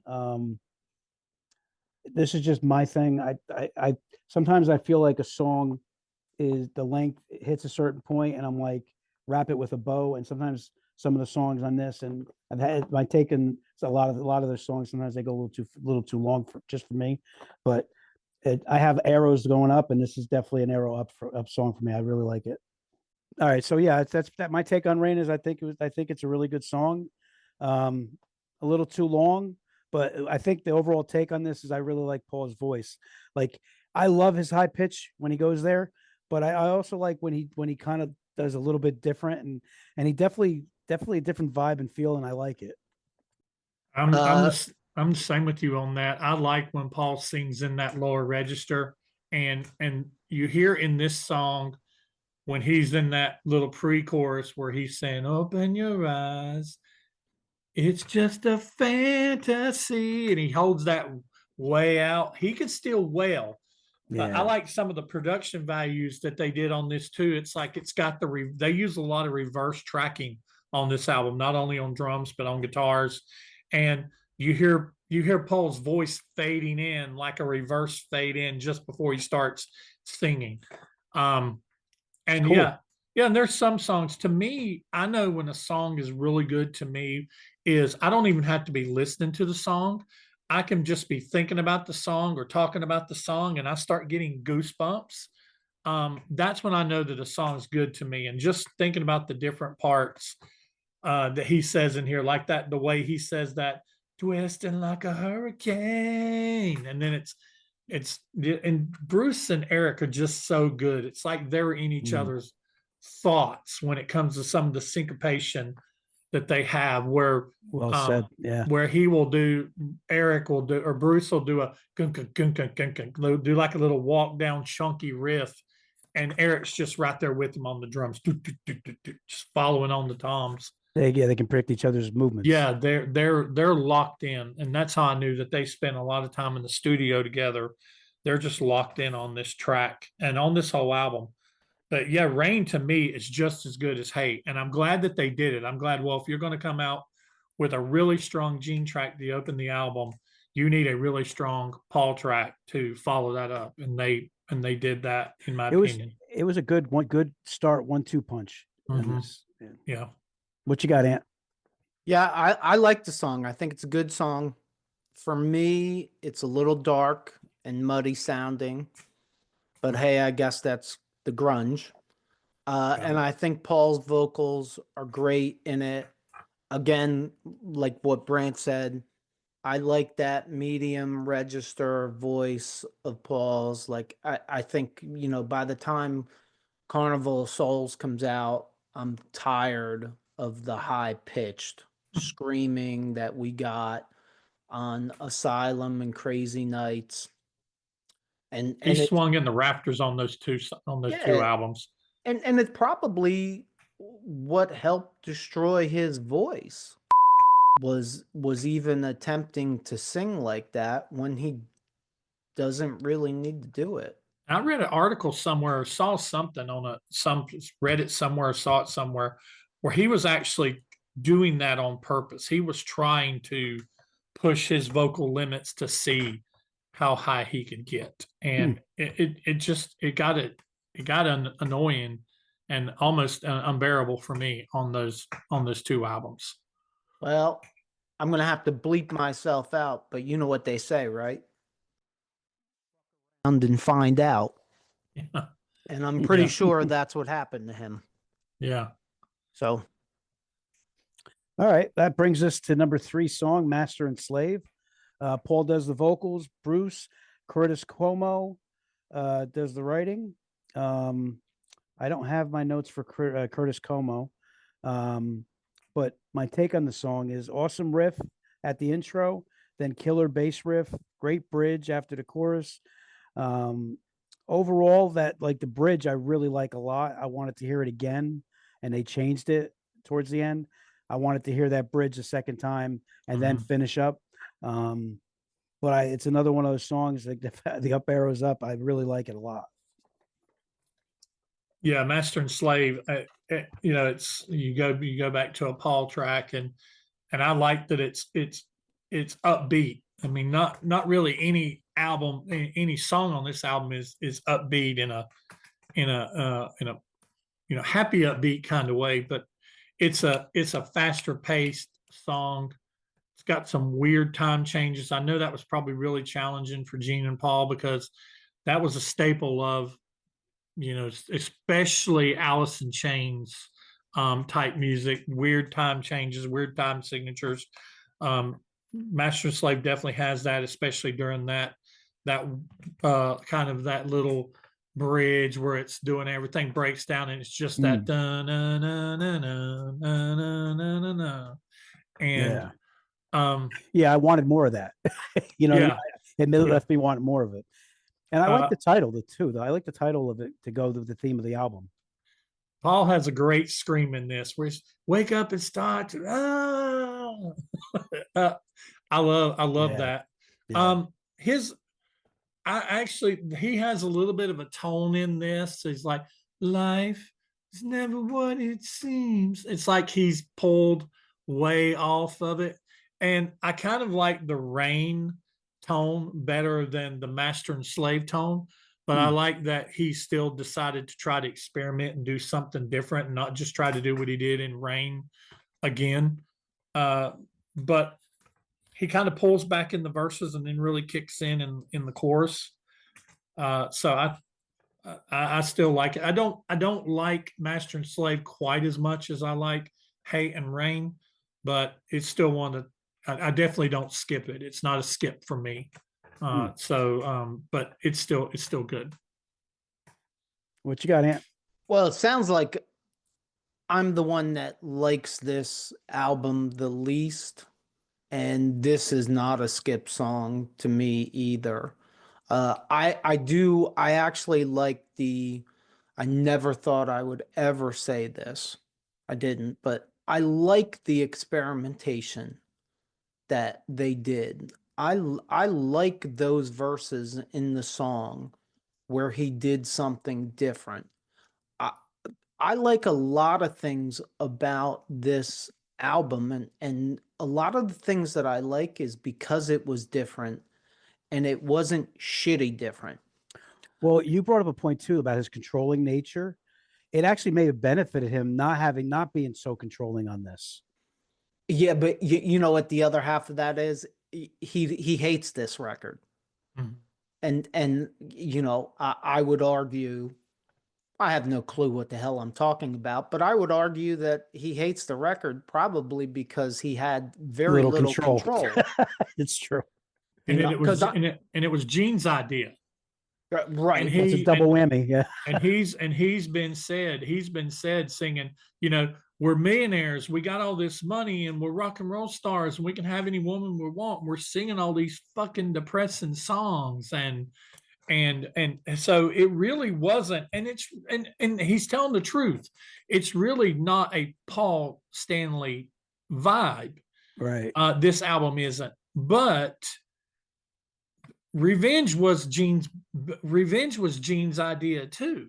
Speaker 2: This is just my thing. I sometimes I feel like a song is the length hits a certain point, and I'm like, wrap it with a bow. And sometimes some of the songs on this, and I've had my taken a lot of their songs. Sometimes they go a little too long just for me, but I have arrows going up, and this is definitely an arrow up song for me. I really like it. All right, so yeah, that's my take on Rain is I think it's a really good song. A little too long, but I think the overall take on this is I really like Paul's voice. Like, I love his high pitch when he goes there, but I also like when he kind of does a little bit different, and he definitely a different vibe and feel, and I like it.
Speaker 4: I'm the same with you on that. I like when Paul sings in that lower register, and you hear in this song when he's in that little pre-chorus where he's saying, "Open your eyes, it's just a fantasy," and he holds that way out. He can still wail. But I like some of the production values that they did on this too. It's like it's got they use a lot of reverse tracking on this album, not only on drums but on guitars, and you hear Paul's voice fading in like a reverse fade in just before he starts singing. And cool. yeah, and there's some songs, to me, I know when a song is really good to me is I don't even have to be listening to the song. I can just be thinking about the song or talking about the song, and I start getting goosebumps. That's when I know that a song's good to me. And just thinking about the different parts that he says in here, like that, the way he says that, twisting like a hurricane, and then and Bruce and Eric are just so good. It's like they're in each other's thoughts when it comes to some of the syncopation that they have, where
Speaker 2: well said, yeah,
Speaker 4: where Eric will do, or Bruce will do a do like a little walk down chunky riff, and Eric's just right there with him on the drums, just following on the toms.
Speaker 2: They can predict each other's movements.
Speaker 4: Yeah, they're locked in, and that's how I knew that they spent a lot of time in the studio together. They're just locked in on this track and on this whole album. But yeah, Rain to me is just as good as Hate, and I'm glad that they did it. I'm glad. Well, if you're going to come out with a really strong Gene track to open the album, you need a really strong Paul track to follow that up, and they and they did that, in my
Speaker 2: It was
Speaker 4: opinion.
Speaker 2: it was a good start, 1-2 punch. in
Speaker 4: Mhm.
Speaker 2: this. Yeah.
Speaker 4: Yeah.
Speaker 2: What you got, Ant?
Speaker 1: Yeah, I like the song. I think it's a good song. For me, it's a little dark and muddy sounding, but hey, I guess that's the grunge. And I think Paul's vocals are great in it. Again, like what Brant said, I like that medium register voice of Paul's. Like I think, by the time Carnival of Souls comes out, I'm tired of the high pitched screaming that we got on Asylum and Crazy Nights.
Speaker 4: He
Speaker 1: And it's
Speaker 4: swung in the rafters on those two
Speaker 1: yeah,
Speaker 4: albums.
Speaker 1: and it's probably what helped destroy his voice was even attempting to sing like that when he doesn't really need to do it.
Speaker 4: I read an article somewhere, or saw something on read it somewhere, saw it somewhere, where he was actually doing that on purpose. He was trying to push his vocal limits to see how high he could get, and it got annoying and almost unbearable for me on those two albums.
Speaker 1: Well, I'm gonna have to bleep myself out, but you know what they say, right? And find out.
Speaker 4: Yeah.
Speaker 1: And I'm pretty
Speaker 2: Yeah.
Speaker 1: sure that's what happened to him.
Speaker 4: Yeah.
Speaker 1: So
Speaker 2: All right, that brings us to number 3 song, Master and Slave. Paul does the vocals. Bruce Curtis Cuomo does the writing. I don't have my notes for Curtis Como, but my take on the song is awesome riff at the intro, then killer bass riff, great bridge after the chorus. Overall, that like the bridge, I really like a lot. I wanted to hear it again, and they changed it towards the end. I wanted to hear that bridge a second time and then finish up. But it's another one of those songs like the up arrows up. I really like it a lot.
Speaker 4: Yeah, Master and Slave. It's you go back to a Paul track, and I like that it's upbeat. I mean, not really any album, any song on this album is upbeat in a happy upbeat kind of way, but it's a faster paced song. It's got some weird time changes. I know that was probably really challenging for Gene and Paul because that was a staple of, especially Alice in Chains type music, weird time changes, weird time signatures. Master and Slave definitely has that, especially during that kind of that little bridge where it's doing everything breaks down and it's just that na na na na na na na na, and
Speaker 2: I wanted more of that.
Speaker 4: Yeah.
Speaker 2: It left me wanting more of it. And I like the title too. I like the title of it to go with the theme of the album.
Speaker 4: Paul has a great scream in this where he's wake up and start to I love that.
Speaker 2: Yeah.
Speaker 4: He has a little bit of a tone in this. He's like, life is never what it seems. It's like he's pulled way off of it. And I kind of like the Rain tone better than the Master and Slave tone. But I like that he still decided to try to experiment and do something different and not just try to do what he did in Rain again. But he kind of pulls back in the verses and then really kicks in the chorus. So I still like it. I don't like Master and Slave quite as much as I like Hate and Rain, but it's still one that I definitely don't skip it. It's not a skip for me. But it's still good.
Speaker 2: What you got, Ant?
Speaker 1: well, it sounds like I'm the one that likes this album the least, and this is not a skip song to me either. I actually like I never thought I would ever say this. I didn't, but I like the experimentation that they did. I like those verses in the song where he did something different. I I like a lot of things about this album, and a lot of the things that I like is because it was different and it wasn't shitty different.
Speaker 2: Well, you brought up a point too about his controlling nature. It actually may have benefited him not being so controlling on this.
Speaker 1: Yeah, but you know what the other half of that is? He hates this record.
Speaker 4: Mhm.
Speaker 1: And you know, I would argue, I have no clue what the hell I'm talking about, but I would argue that he hates the record probably because he had very little control.
Speaker 2: It's true.
Speaker 4: And
Speaker 1: You
Speaker 4: then
Speaker 1: know,
Speaker 4: it was
Speaker 1: because
Speaker 4: and it was Gene's idea. And
Speaker 1: right.
Speaker 2: That's a
Speaker 4: he
Speaker 2: double whammy. Yeah.
Speaker 4: and he's been said singing, you know, we're millionaires, we got all this money, and we're rock and roll stars, and we can have any woman we want. We're singing all these fucking depressing songs, and so it really wasn't, and and he's telling the truth. It's really not a Paul Stanley vibe.
Speaker 2: Right.
Speaker 4: This album isn't, but Revenge was Gene's idea too.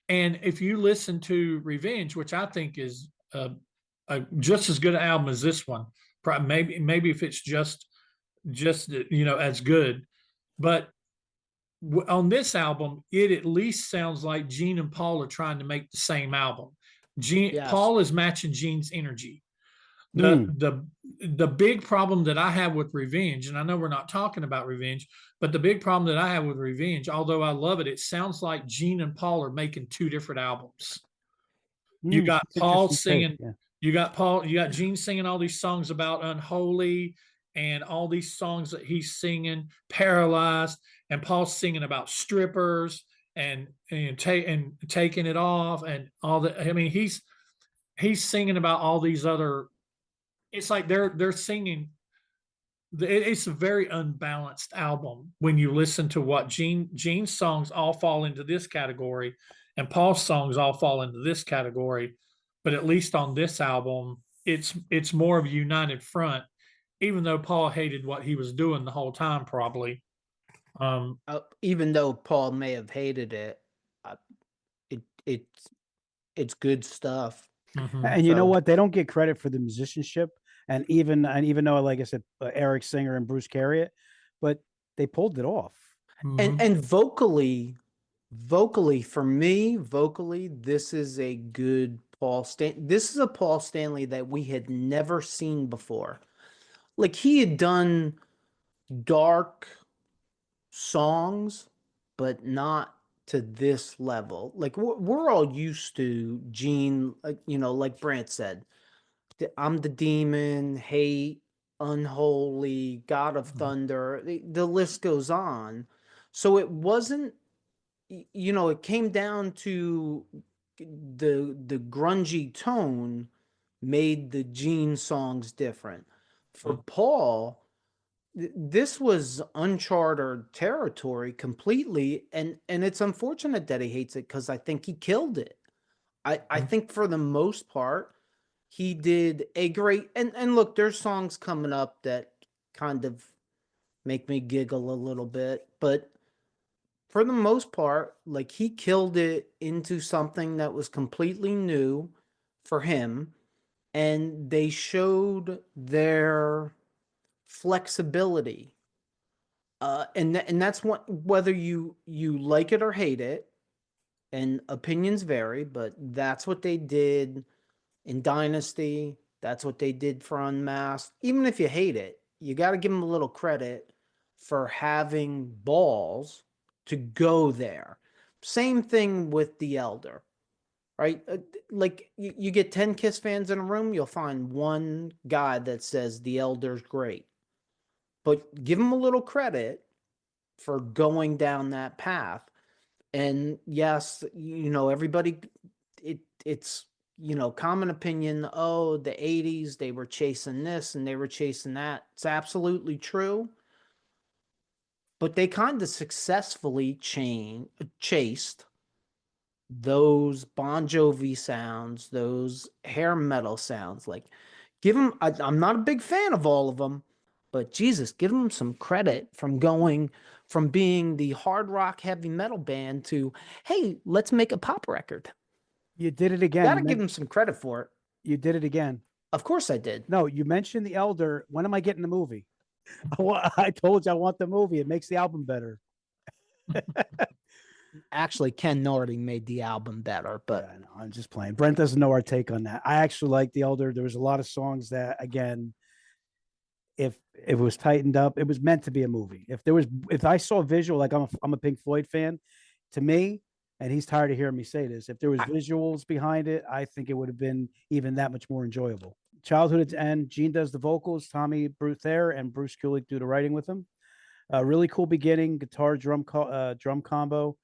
Speaker 4: And if you listen to Revenge, which I think is just as good an album as this one, maybe if it's just as good, but on this album, it at least sounds like Gene and Paul are trying to make the same album.
Speaker 1: Yes.
Speaker 4: Paul is matching Gene's energy.
Speaker 2: Mm.
Speaker 4: The big problem that I have with Revenge, and I know we're not talking about Revenge, but the big problem that I have with Revenge, although I love it, it sounds like Gene and Paul are making two different albums. You got
Speaker 2: That's
Speaker 4: Paul
Speaker 2: interesting take,
Speaker 4: singing,
Speaker 2: yeah.
Speaker 4: you got Gene singing all these songs about unholy and all these songs that he's singing, paralyzed, and Paul's singing about strippers and taking it off and all that. I mean, he's singing about all these other. It's like they're singing. It's a very unbalanced album when you listen to what Gene's songs all fall into this category, and Paul's songs all fall into this category. But at least on this album, it's more of a united front, even though Paul hated what he was doing the whole time, probably.
Speaker 1: Even though Paul may have hated it, uh, it it's good stuff.
Speaker 4: Mhm.
Speaker 2: And you know
Speaker 1: So-
Speaker 2: what? They don't get credit for the musicianship, and even though, like I said, Eric Singer and Bruce carry it, but they pulled it off.
Speaker 4: Mhm.
Speaker 1: And vocally for me, this is a good this is a Paul Stanley that we had never seen before. Like he had done dark songs, but not to this level. Like we're all used to Gene, you know, like Brant said, I'm the demon, hate, unholy, God of
Speaker 4: Mhm.
Speaker 1: thunder. The list goes on. So it wasn't, you know, it came down to the grungy tone made the Gene songs different. For
Speaker 4: Mhm.
Speaker 1: Paul, this was uncharted territory completely, and it's unfortunate that he hates it because I think he killed it. I
Speaker 4: Mhm.
Speaker 1: think for the most part he did a great, and look, there's songs coming up that kind of make me giggle a little bit, but for the most part, like he killed it into something that was completely new for him, and they showed their flexibility. And that's what, whether you like it or hate it, and opinions vary, but that's what they did in Dynasty. That's what they did for Unmasked. Even if you hate it, you got to give them a little credit for having balls to go there. Same thing with The Elder, right? Like you get 10 Kiss fans in a room, you'll find one guy that says The Elder's great. But give them a little credit for going down that path. And yes, you know, everybody, it's, you know, common opinion, oh, the 80s, they were chasing this and they were chasing that. It's absolutely true. But they kind of successfully chased those Bon Jovi sounds, those hair metal sounds. Like, give them, I'm not a big fan of all of them, but Jesus, give them some credit from going from being the hard rock heavy metal band to, hey, let's make a pop record.
Speaker 2: You did it
Speaker 1: You
Speaker 2: again.
Speaker 1: got to give them some credit for it.
Speaker 2: You did it again.
Speaker 1: Of course I did.
Speaker 2: No, you mentioned The Elder. When am I getting the movie? I told you I want the movie. It makes the album better.
Speaker 1: Actually, Ken Nardi made the album better, but
Speaker 2: Yeah, no, I'm just playing. Brent doesn't know our take on that. I actually like The Elder. There was a lot of songs that, again, if it was tightened up, it was meant to be a movie. If I saw visual, like I'm a Pink Floyd fan, to me, and he's tired of hearing me say this, if there was visuals behind it, I think it would have been even that much more enjoyable. Childhood at End, Gene does the vocals, Tommy Bruthere and Bruce Kulick do the writing with him. Really cool beginning, guitar drum combo.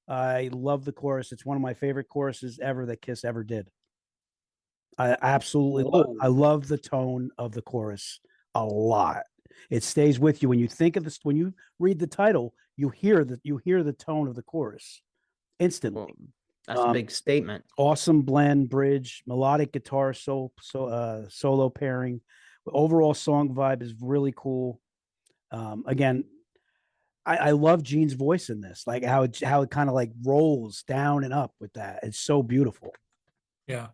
Speaker 2: I love the chorus. It's one of my favorite choruses ever that Kiss ever did. I absolutely I love the tone of the chorus a lot. It stays with you when you think of this. When you read the title, you hear the tone of the chorus instantly.
Speaker 1: That's a big statement.
Speaker 2: Awesome blend, bridge, melodic guitar solo pairing. Overall song vibe is really cool. Again, I love Gene's voice in this, like how it kind of like rolls down and up with that. It's so beautiful.
Speaker 4: Yeah.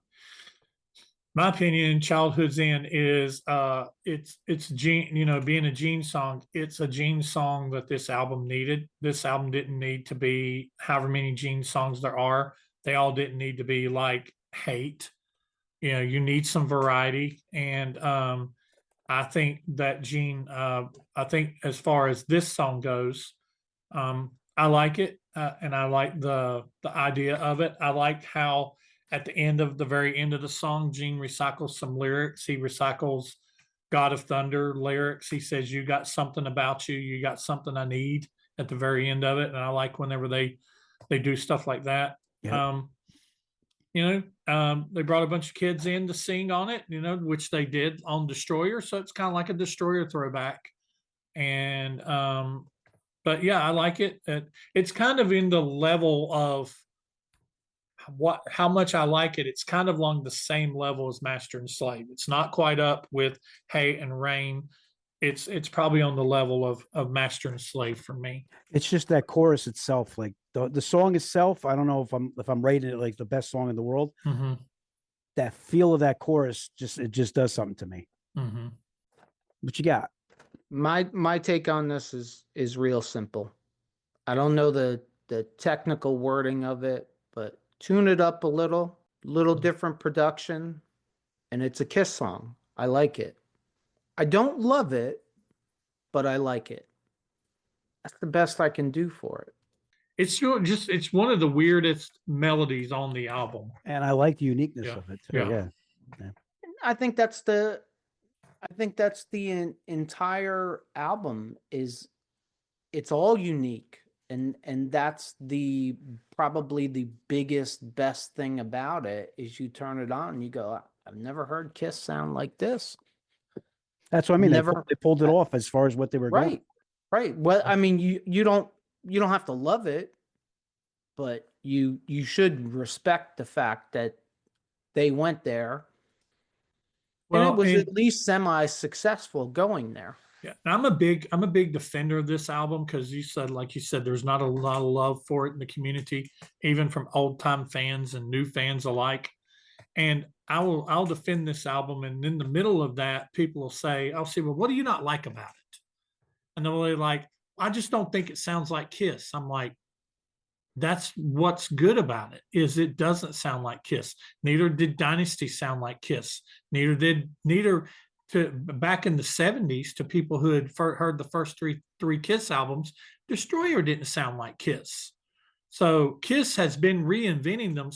Speaker 4: My opinion, Childhood's End is it's Gene, being a Gene song, it's a Gene song that this album needed. This album didn't need to be however many Gene songs there are. They all didn't need to be like Hate. You need some variety. And I think that Gene, I think as far as this song goes, I like it. And I like the idea of it. I liked how at the very end of the song, Gene recycles some lyrics. He recycles God of Thunder lyrics. He says, "You got something about you. You got something I need," at the very end of it. And I like whenever they do stuff like that.
Speaker 2: Yep.
Speaker 4: They brought a bunch of kids in to sing on it, which they did on Destroyer. So it's kind of like a Destroyer throwback. And, but yeah, I like it. It's kind of in the level of how much I like it. It's kind of along the same level as Master and Slave. It's not quite up with Hate and Rain. It's probably on the level of Master and Slave for me.
Speaker 2: It's just that chorus itself, like the song itself. I don't know if I'm rating it like the best song in the world.
Speaker 4: Mm-hmm.
Speaker 2: That feel of that chorus just does something to me.
Speaker 4: Mm-hmm.
Speaker 2: What you got?
Speaker 1: My take on this is real simple. I don't know the technical wording of it, but tune it up a little different production, and it's a Kiss song. I like it. I don't love it, but I like it. That's the best I can do for it.
Speaker 4: It's one of the weirdest melodies on the album.
Speaker 2: And I like the uniqueness of it too. Yeah.
Speaker 1: I think that's the entire album it's all unique. And that's probably the biggest, best thing about it is you turn it on and you go, I've never heard Kiss sound like this.
Speaker 2: That's what I mean. They pulled it off as far as what they were going.
Speaker 1: Right. Well, I mean, you don't have to love it, but you should respect the fact that they went there. Well, and it was at least semi-successful going there.
Speaker 4: Yeah, I'm a big defender of this album because like you said, there's not a lot of love for it in the community, even from old time fans and new fans alike. And I'll defend this album, and in the middle of that, people will say, "I'll say, well, what do you not like about it?" And they'll be like, "I just don't think it sounds like Kiss." I'm like, that's what's good about it, is it doesn't sound like Kiss. Neither did Dynasty sound like Kiss. Neither back in the 70s, to people who had heard the first three Kiss albums, Destroyer didn't sound like Kiss. So Kiss has been reinventing them.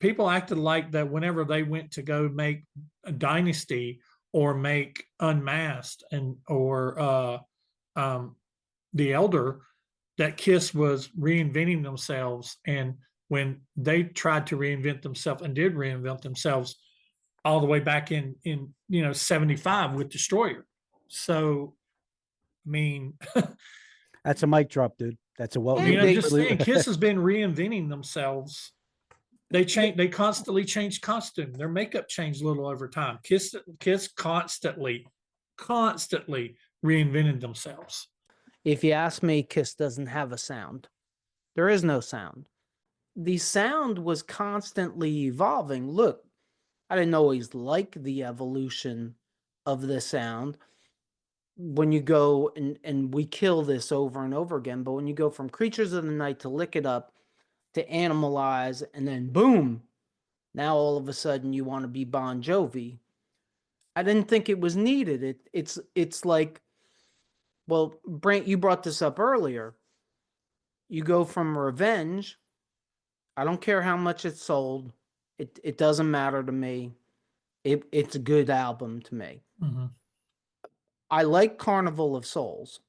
Speaker 4: People acted like that whenever they went to go make a Dynasty or make Unmasked or The Elder, that Kiss was reinventing themselves. And when they tried to reinvent themselves and did reinvent themselves all the way back in 75 with Destroyer. So, I mean,
Speaker 2: that's a mic drop, dude. That's a well.
Speaker 4: I'm just saying, Kiss has been reinventing themselves. They constantly change costume. Their makeup changed a little over time. Kiss constantly reinvented themselves.
Speaker 1: If you ask me, Kiss doesn't have a sound. There is no sound. The sound was constantly evolving. Look, I didn't always like the evolution of the sound. When you go, and we kill this over and over again, but when you go from Creatures of the Night to Lick It Up to Animalize, and then boom, now all of a sudden you want to be Bon Jovi. I didn't think it was needed. It's like, well, Brent, you brought this up earlier. You go from Revenge. I don't care how much it sold. It doesn't matter to me. It's a good album to me.
Speaker 4: Mm-hmm.
Speaker 1: I like Carnival of Souls.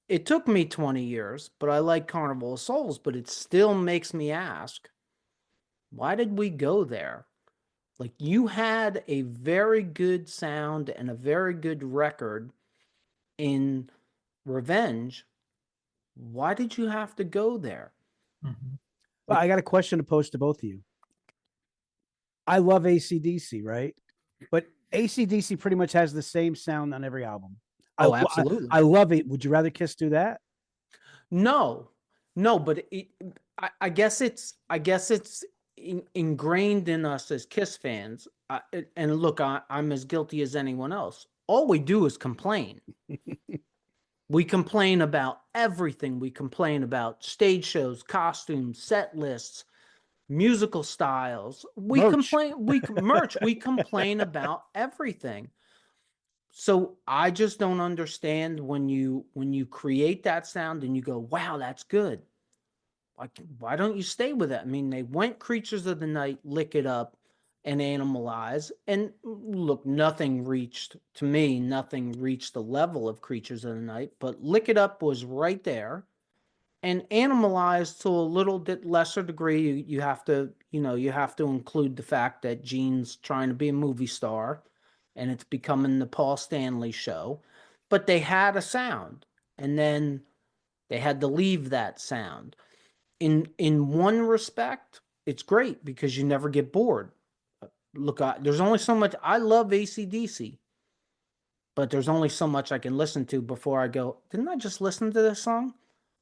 Speaker 1: It took me 20 years, but I like Carnival of Souls, but it still makes me ask, why did we go there? Like, you had a very good sound and a very good record in Revenge. Why did you have to go there?
Speaker 4: Mm-hmm.
Speaker 2: Well, I got a question to pose to both of you. I love AC/DC, right? But AC/DC pretty much has the same sound on every album.
Speaker 1: Oh, absolutely.
Speaker 2: I love it. Would you rather KISS do that?
Speaker 1: No, but I guess it's ingrained in us as KISS fans. And look, I'm as guilty as anyone else. All we do is complain. We complain about everything. We complain about stage shows, costumes, set lists, musical styles. We
Speaker 2: Merch.
Speaker 1: complain. Merch. We complain about everything. So I just don't understand when you create that sound and you go, wow, that's good. Like, why don't you stay with it? I mean, they went Creatures of the Night, Lick It Up, and Animalize. And look, nothing reached the level of Creatures of the Night, but Lick It Up was right there. And Animalize, to a little bit lesser degree, you have to include the fact that Gene's trying to be a movie star and it's becoming the Paul Stanley show. But they had a sound, and then they had to leave that sound. In one respect, it's great because you never get bored. Look, there's only so much. I love AC/DC, but there's only so much I can listen to before I go, didn't I just listen to this song?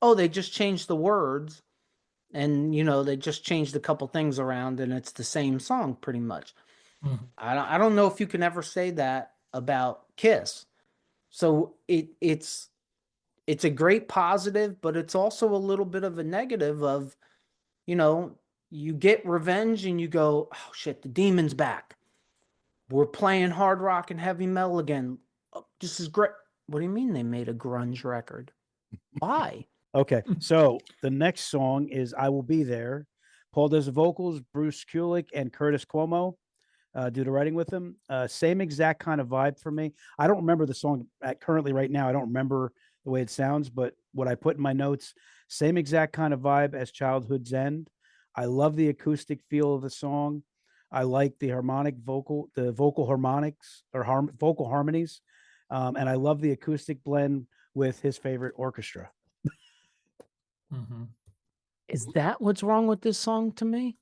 Speaker 1: Oh, they just changed the words, and they just changed a couple things around, and it's the same song pretty much.
Speaker 4: Mm-hmm.
Speaker 1: I don't know if you can ever say that about KISS. So it's a great positive, but it's also a little bit of a negative of, you get Revenge and you go, oh shit, the demon's back. We're playing hard rock and heavy metal again. Oh, this is great. What do you mean they made a grunge record? Why?
Speaker 2: Okay, so the next song is "I Will Be There." Paul does the vocals. Bruce Kulick and Curtis Cuomo do the writing with him. Same exact kind of vibe for me. I don't remember the song currently right now. I don't remember the way it sounds, but what I put in my notes, same exact kind of vibe as Childhood's End. I love the acoustic feel of the song. I like the vocal harmonics or vocal harmonies, and I love the acoustic blend with his favorite orchestra.
Speaker 4: Mm-hmm.
Speaker 1: Is that what's wrong with this song to me?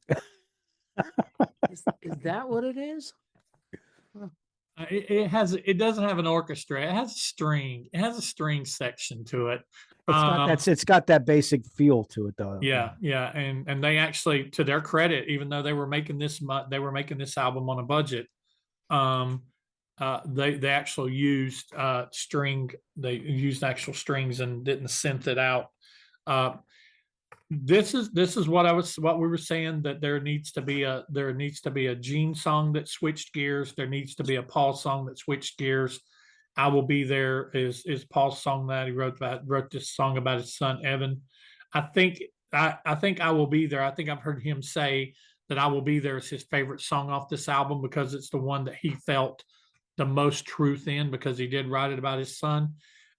Speaker 1: Is that what it is?
Speaker 4: It doesn't have an orchestra. It has a string. It has a string section to it.
Speaker 2: It's got that basic feel to it, though.
Speaker 4: Yeah, and they actually, to their credit, even though they were making this album on a budget, they actually used string. They used actual strings and didn't synth it out. This is what we were saying, that there needs to be a Gene song that switched gears. There needs to be a Paul song that switched gears. I Will Be There is Paul's song that he wrote this song about his son Evan. I think I Will Be There. I think I've heard him say that I Will Be There is his favorite song off this album because it's the one that he felt the most truth in, because he did write it about his son.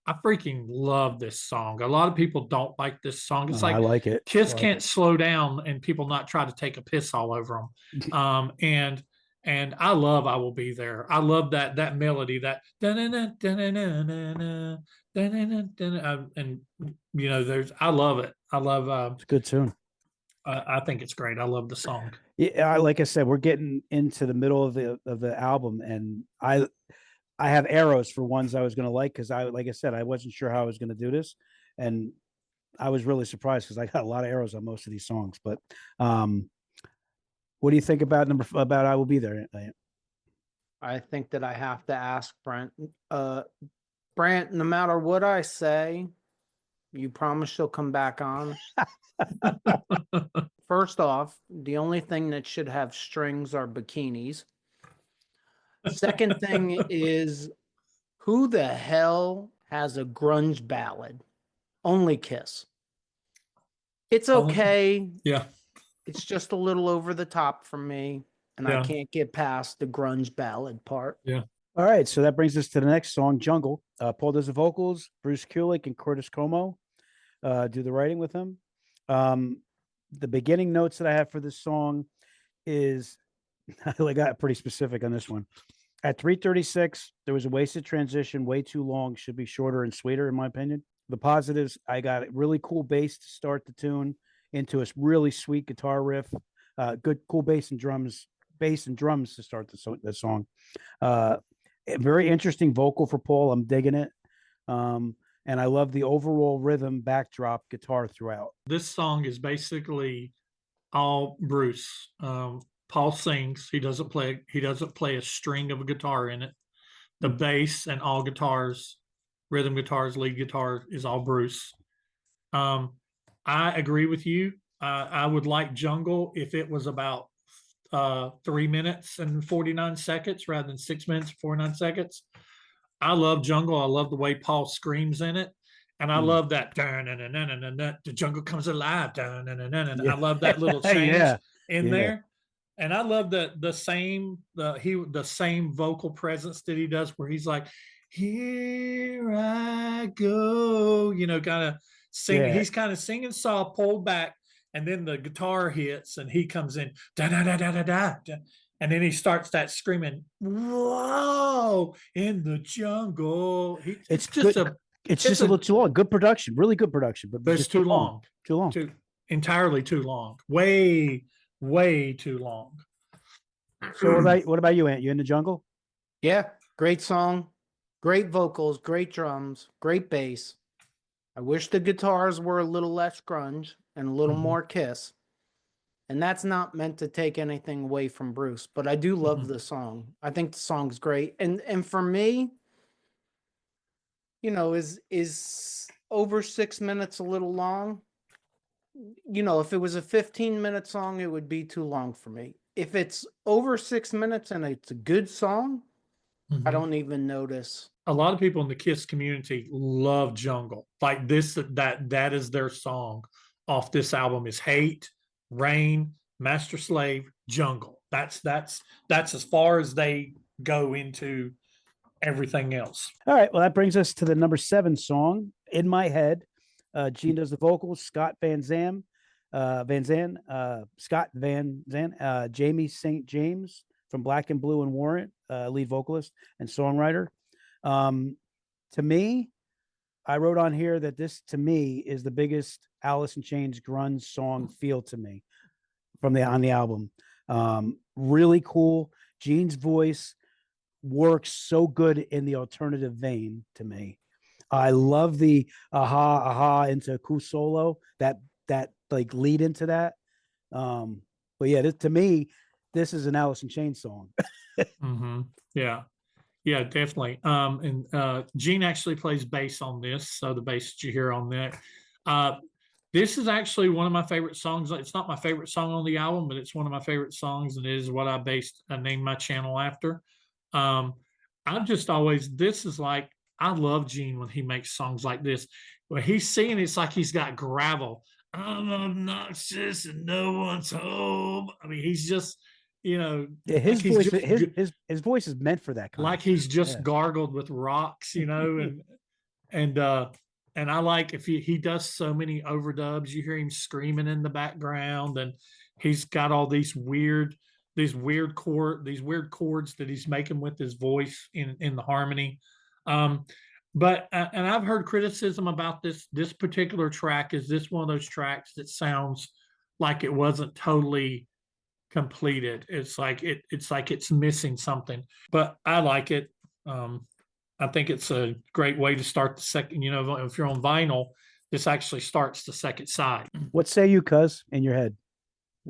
Speaker 4: I freaking love this song. A lot of people don't like this song. It's like,
Speaker 2: I like it.
Speaker 4: KISS can't slow down and people not try to take a piss all over them. And I love I Will Be There. I love that melody, that and I love it. I love
Speaker 2: It's a good tune.
Speaker 4: I think it's great. I love the song.
Speaker 2: Yeah, like I said, we're getting into the middle of the album, and I have arrows for ones I was going to like, because like I said, I wasn't sure how I was going to do this, and I was really surprised because I got a lot of arrows on most of these songs. But what do you think about I Will Be There?
Speaker 1: I think that I have to ask Brent. Brent, no matter what I say, You promise she'll come back on? First off, the only thing that should have strings are bikinis. Second thing is, who the hell has a grunge ballad? Only Kiss. It's okay.
Speaker 4: Yeah.
Speaker 1: It's just a little over the top for me, and I
Speaker 4: Yeah.
Speaker 1: can't get past the grunge ballad part.
Speaker 4: Yeah.
Speaker 2: All right, so that brings us to the next song, Jungle. Paul does the vocals, Bruce Kulick and Curtis Como do the writing with him. The beginning notes that I have for this song is I got pretty specific on this one. At 3:36, there was a wasted transition, way too long, should be shorter and sweeter, in my opinion. The positives, I got a really cool bass to start the tune into a really sweet guitar riff, good cool bass and drums to start the song. A very interesting vocal for Paul. I'm digging it. And I love the overall rhythm backdrop guitar throughout.
Speaker 4: This song is basically all Bruce. Paul sings. He doesn't play a string of a guitar in it. The bass and all guitars, rhythm guitars, lead guitar is all Bruce. I agree with you. I would like Jungle if it was about 3 minutes and 49 seconds rather than 6 minutes and 49 seconds. I love Jungle. I love the way Paul screams in it. And I love that the jungle comes alive. I love that little change in there. And I love the same vocal presence that he does where he's like, here I go, kind of singing.
Speaker 2: Yeah.
Speaker 4: He's kind of singing soft, pulled back, and then the guitar hits and he comes in, da da da da da da. And then he starts that screaming, whoa, in the jungle. It's just
Speaker 2: good. It's just a little too long. Good production, really good production, but
Speaker 4: it's too long.
Speaker 2: Too long.
Speaker 4: Entirely too long. Way, way too long.
Speaker 2: So what about you, Ant? You in the jungle?
Speaker 1: Yeah, great song, great vocals, great drums, great bass. I wish the guitars were a little less grunge and a little more Kiss. And that's not meant to take anything away from Bruce, but I do love the song. I think the song's great. And for me, is over 6 minutes a little long? If it was a 15-minute song, it would be too long for me. If it's over 6 minutes and it's a good song, I don't even notice.
Speaker 4: A lot of people in the KISS community love Jungle. Like this, that is their song off this album is Hate, Rain, Master Slave, Jungle. That's as far as they go into everything else.
Speaker 2: All right. Well, that brings us to the number 7 song, In My Head. Gene does the vocals, Scott Van Zandt, Jamie St. James from Black and Blue and Warrant, lead vocalist and songwriter. To me, I wrote on here that this, to me, is the biggest Alice in Chains grunge song feel to me on the album. Really cool. Gene's voice works so good in the alternative vein to me. I love the aha into Ku solo, that like lead into that. But yeah, to me, this is an Alice in Chains song.
Speaker 4: Yeah, definitely. And Gene actually plays bass on this, so the bass that you hear on there. This is actually one of my favorite songs. It's not my favorite song on the album, but it's one of my favorite songs, and it is what I named my channel after. I've just always, this is like, I love Gene when he makes songs like this. When he's singing, it's like he's got gravel. I'm obnoxious and no one's home. I mean, he's just,
Speaker 2: his voice is meant for that kind
Speaker 4: like he's just gargled with rocks, and I like if he does so many overdubs, you hear him screaming in the background, and he's got all these weird chords that he's making with his voice in the harmony. But and I've heard criticism about this particular track. Is this one of those tracks that sounds like it wasn't totally completed? It's like it's missing something, but I like it. I think it's a great way to start the second. If you're on vinyl, this actually starts the second side.
Speaker 2: What say you, cuz, in your head?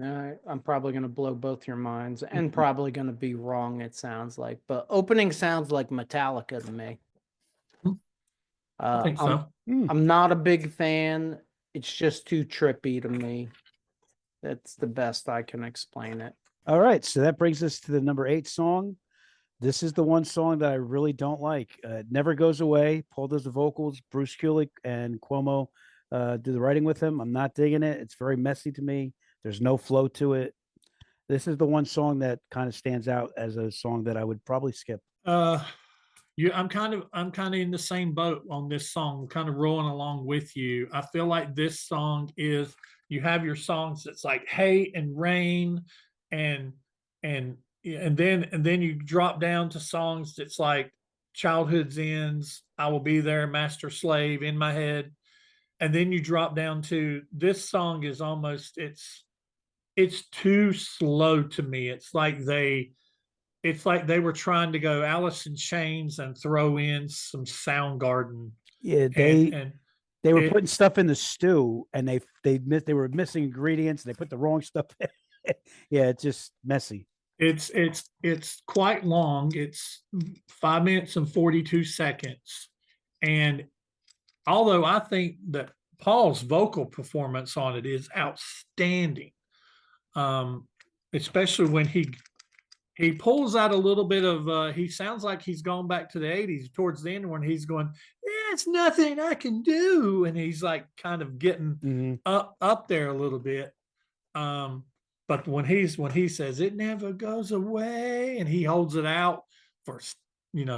Speaker 1: I'm probably going to blow both your minds and probably going to be wrong, it sounds like. But opening sounds like Metallica to me.
Speaker 4: I think
Speaker 1: I'm
Speaker 4: so.
Speaker 1: I'm not a big fan. It's just too trippy to me. That's the best I can explain it.
Speaker 2: All right, so that brings us to the number 8 song. This is the one song that I really don't like. It never goes away. Paul does the vocals. Bruce Kulick and Cuomo do the writing with him. I'm not digging it. It's very messy to me. There's no flow to it. This is the one song that kind of stands out as a song that I would probably skip.
Speaker 4: I'm kind of in the same boat on this song, kind of rolling along with you. I feel like this song is, you have your songs that's like Hey and Rain and and then you drop down to songs that's like Childhood's Ends, I Will Be There, Master Slave, In My Head. And then you drop down to this song is almost, it's too slow to me. It's like they were trying to go Alice in Chains and throw in some Soundgarden.
Speaker 2: Yeah,
Speaker 4: And
Speaker 2: they were
Speaker 4: it,
Speaker 2: putting stuff in the stew, and they were missing ingredients. And they put the wrong stuff in. Yeah, it's just messy.
Speaker 4: it's quite long. It's 5 minutes and 42 seconds. And although I think that Paul's vocal performance on it is outstanding, especially when he pulls out a little bit of he sounds like he's gone back to the 80s towards the end when he's going, yeah, it's nothing I can do, and he's like kind of getting up there a little bit. But when he says it never goes away and he holds it out for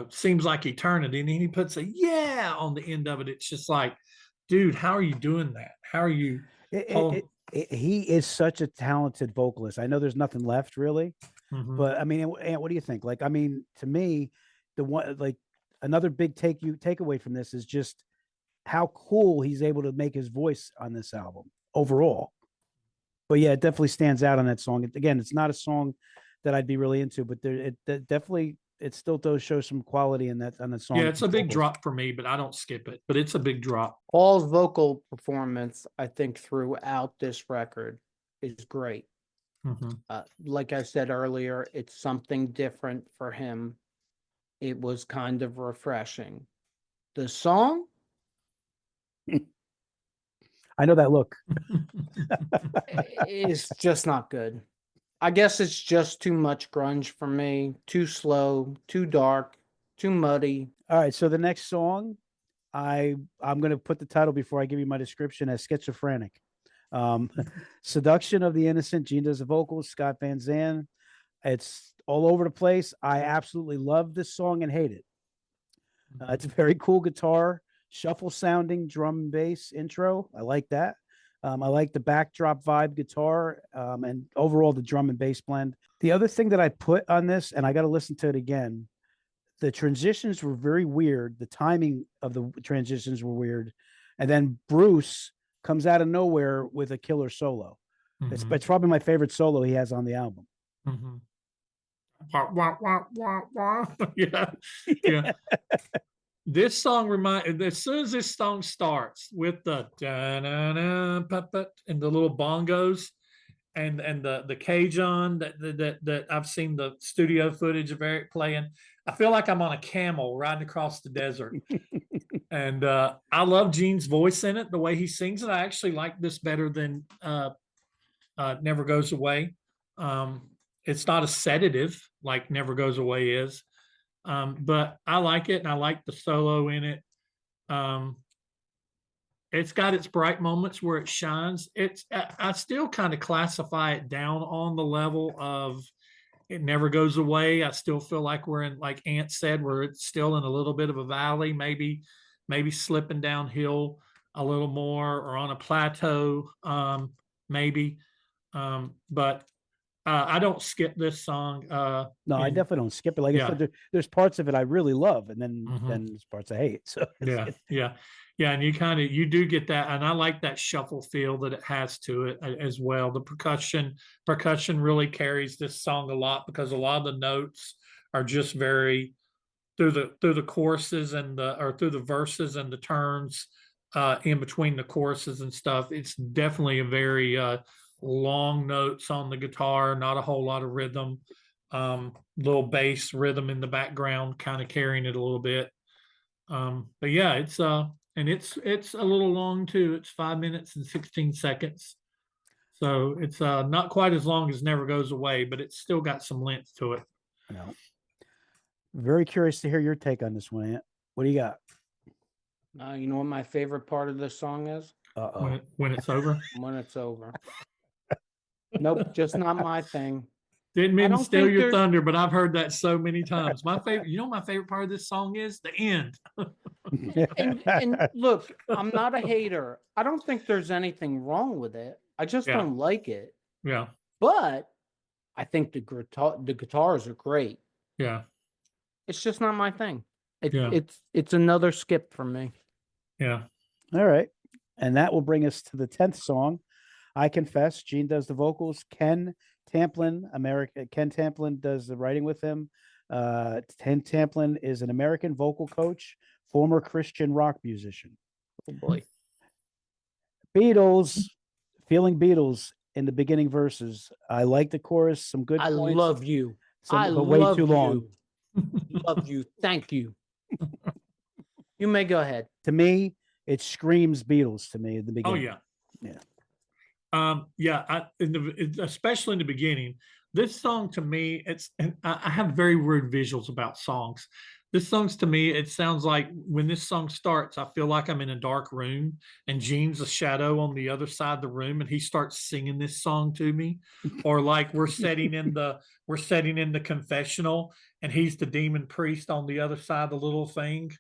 Speaker 4: seems like eternity, and then he puts a yeah on the end of it, it's just like, dude, how are you doing that? How are you
Speaker 2: he is such a talented vocalist. I know there's nothing left really. But I mean, and what do you think? Like, I mean, to me, the one, like, another big takeaway from this is just how cool he's able to make his voice on this album overall. But yeah, it definitely stands out on that song. Again, it's not a song that I'd be really into, but it definitely, it still does show some quality on that song.
Speaker 4: Yeah, it's a big drop for me, but I don't skip it. But it's a big drop.
Speaker 1: Paul's vocal performance, I think, throughout this record is great. Like I said earlier, it's something different for him. It was kind of refreshing. The song,
Speaker 2: I know that look.
Speaker 1: is just not good. I guess it's just too much grunge for me. Too slow, too dark, too muddy.
Speaker 2: All right, so the next song, I'm going to put the title before I give you my description as schizophrenic. Seduction of the Innocent. Gene does the vocals. Scott Van Zandt. It's all over the place. I absolutely love this song and hate it. It's a very cool guitar, shuffle sounding drum and bass intro. I like that. I like the backdrop vibe guitar, and overall the drum and bass blend. The other thing that I put on this, and I got to listen to it again, the transitions were very weird. The timing of the transitions were weird. And then Bruce comes out of nowhere with a killer solo. It's probably my favorite solo he has on the album.
Speaker 4: Yeah. This song as soon as this song starts with the puppet and the little bongos and the Cajun that I've seen the studio footage of Eric playing, I feel like I'm on a camel riding across the desert. And I love Gene's voice in it, the way he sings it. I actually like this better than Never Goes Away. It's not a sedative like Never Goes Away is, but I like it, and I like the solo in it. It's got its bright moments where it shines. I still kind of classify it down on the level of It Never Goes Away. I still feel like we're in, like Ant said, where it's still in a little bit of a valley, maybe slipping downhill a little more, or on a plateau, maybe. But I don't skip this song.
Speaker 2: No, I definitely don't skip it. Like I said, there's parts of it I really love, and then there's parts I hate. So
Speaker 4: yeah, and you do get that, and I like that shuffle feel that it has to it as well. The percussion really carries this song a lot, because a lot of the notes are just very through the choruses or through the verses and the turns in between the choruses and stuff. It's definitely a very long notes on the guitar, not a whole lot of rhythm, little bass rhythm in the background kind of carrying it a little bit. But yeah, it's and it's a little long too. It's 5 minutes and 16 seconds. So it's not quite as long as Never Goes Away, but it's still got some length to it.
Speaker 2: No. Very curious to hear your take on this one, Ant. What do you got?
Speaker 1: You know what my favorite part of this song is?
Speaker 2: Uh-oh.
Speaker 4: When it's over.
Speaker 1: When it's over. Nope, just not my thing.
Speaker 4: Didn't
Speaker 1: I
Speaker 4: mean to
Speaker 1: don't
Speaker 4: steal
Speaker 1: think
Speaker 4: your
Speaker 1: there's-
Speaker 4: thunder, but I've heard that so many times. My favorite, my favorite part of this song is the end.
Speaker 1: And look, I'm not a hater. I don't think there's anything wrong with it. I just
Speaker 4: Yeah.
Speaker 1: don't like it.
Speaker 4: Yeah,
Speaker 1: But I think the guitars are great.
Speaker 4: yeah,
Speaker 1: It's just not my thing.
Speaker 4: Yeah.
Speaker 1: It's another skip for me.
Speaker 4: yeah.
Speaker 2: All right. And that will bring us to the 10th song. I Confess. Gene does the vocals. Ken Tamplin does the writing with him. Ken Tamplin is an American vocal coach, former Christian rock musician.
Speaker 1: Oh boy.
Speaker 2: Beatles, feeling Beatles in the beginning verses. I like the chorus, some good
Speaker 1: I
Speaker 2: points,
Speaker 1: love you. I
Speaker 2: but way
Speaker 1: love
Speaker 2: too long.
Speaker 1: you. Love you. Thank you. You may go ahead.
Speaker 2: To me, it screams Beatles to me at the
Speaker 4: Oh
Speaker 2: beginning.
Speaker 4: yeah.
Speaker 2: Yeah.
Speaker 4: Especially in the beginning, this song to me, and I have very weird visuals about songs. This song's to me, it sounds like when this song starts, I feel like I'm in a dark room and Gene's a shadow on the other side of the room and he starts singing this song to me. Or like we're setting in the confessional and he's the demon priest on the other side of the little thing,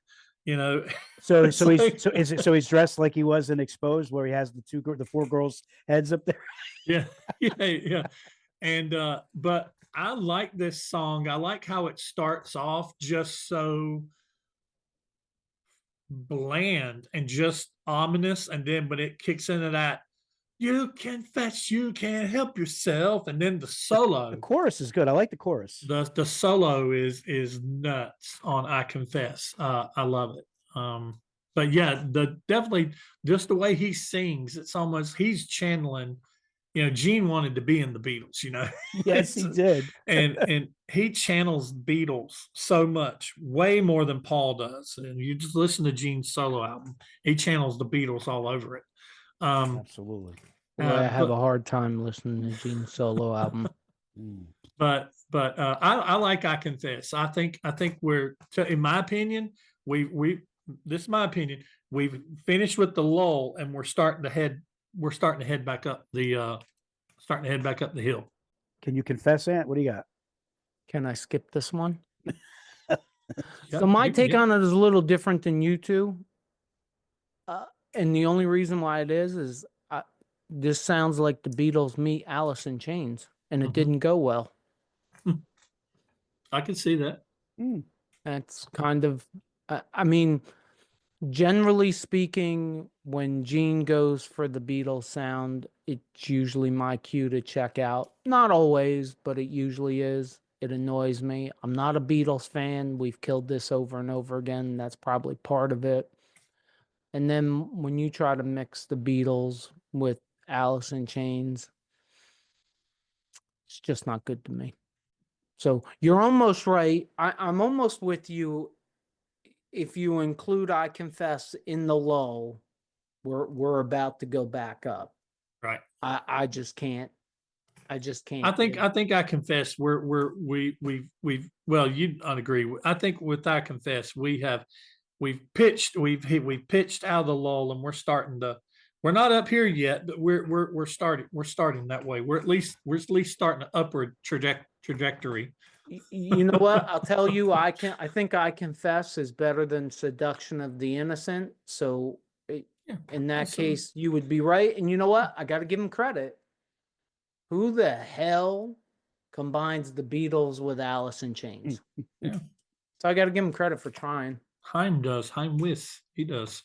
Speaker 2: So
Speaker 4: It's
Speaker 2: he's dressed like he was in Exposed, where he has the four girls' heads up there.
Speaker 4: Yeah, yeah. And but I like this song. I like how it starts off just so bland and just ominous, and then when it kicks into that, you confess you can't help yourself, and then the solo.
Speaker 2: The chorus is good. I like the chorus.
Speaker 4: The solo is nuts on I Confess. I love it. But yeah, definitely just the way he sings, it's almost he's channeling. Gene wanted to be in the Beatles,
Speaker 2: Yes, he did.
Speaker 4: and he channels Beatles so much, way more than Paul does. And you just listen to Gene's solo album, he channels the Beatles all over it.
Speaker 2: Absolutely.
Speaker 1: Boy, I have
Speaker 4: but-
Speaker 1: a hard time listening to Gene's solo album.
Speaker 4: But I like I Confess. I think we're, in my opinion, this is my opinion, we've finished with the lull and we're starting to head back up the hill.
Speaker 2: Can you confess, Ant? What do you got?
Speaker 1: Can I skip this one?
Speaker 4: Yeah,
Speaker 1: So my
Speaker 4: you can
Speaker 1: take
Speaker 4: get-
Speaker 1: on it is a little different than you two. And the only reason why it is this sounds like the Beatles meet Alice in Chains, and it
Speaker 4: Mhm.
Speaker 1: didn't go well.
Speaker 4: I can see that.
Speaker 1: That's kind of, I mean, generally speaking, when Gene goes for the Beatles sound, it's usually my cue to check out. Not always, but it usually is. It annoys me. I'm not a Beatles fan. We've killed this over and over again. That's probably part of it. And then when you try to mix the Beatles with Alice in Chains, it's just not good to me. So you're almost right. I'm almost with you. If you include I Confess in the lull, we're about to go back up.
Speaker 4: Right.
Speaker 1: I just can't. I
Speaker 4: think I Confess we've well, you don't agree. I think with I Confess we've pitched out of the lull and we're not up here yet, but we're starting that way. We're at least starting an upward trajectory.
Speaker 1: You know what? I'll tell you, I think I Confess is better than Seduction of the Innocent. So in that case, you would be right. And you know what? I got to give him credit. Who the hell combines the Beatles with Alice in Chains?
Speaker 4: Yeah.
Speaker 1: So I got to give him credit for trying.
Speaker 4: Heim does. He does.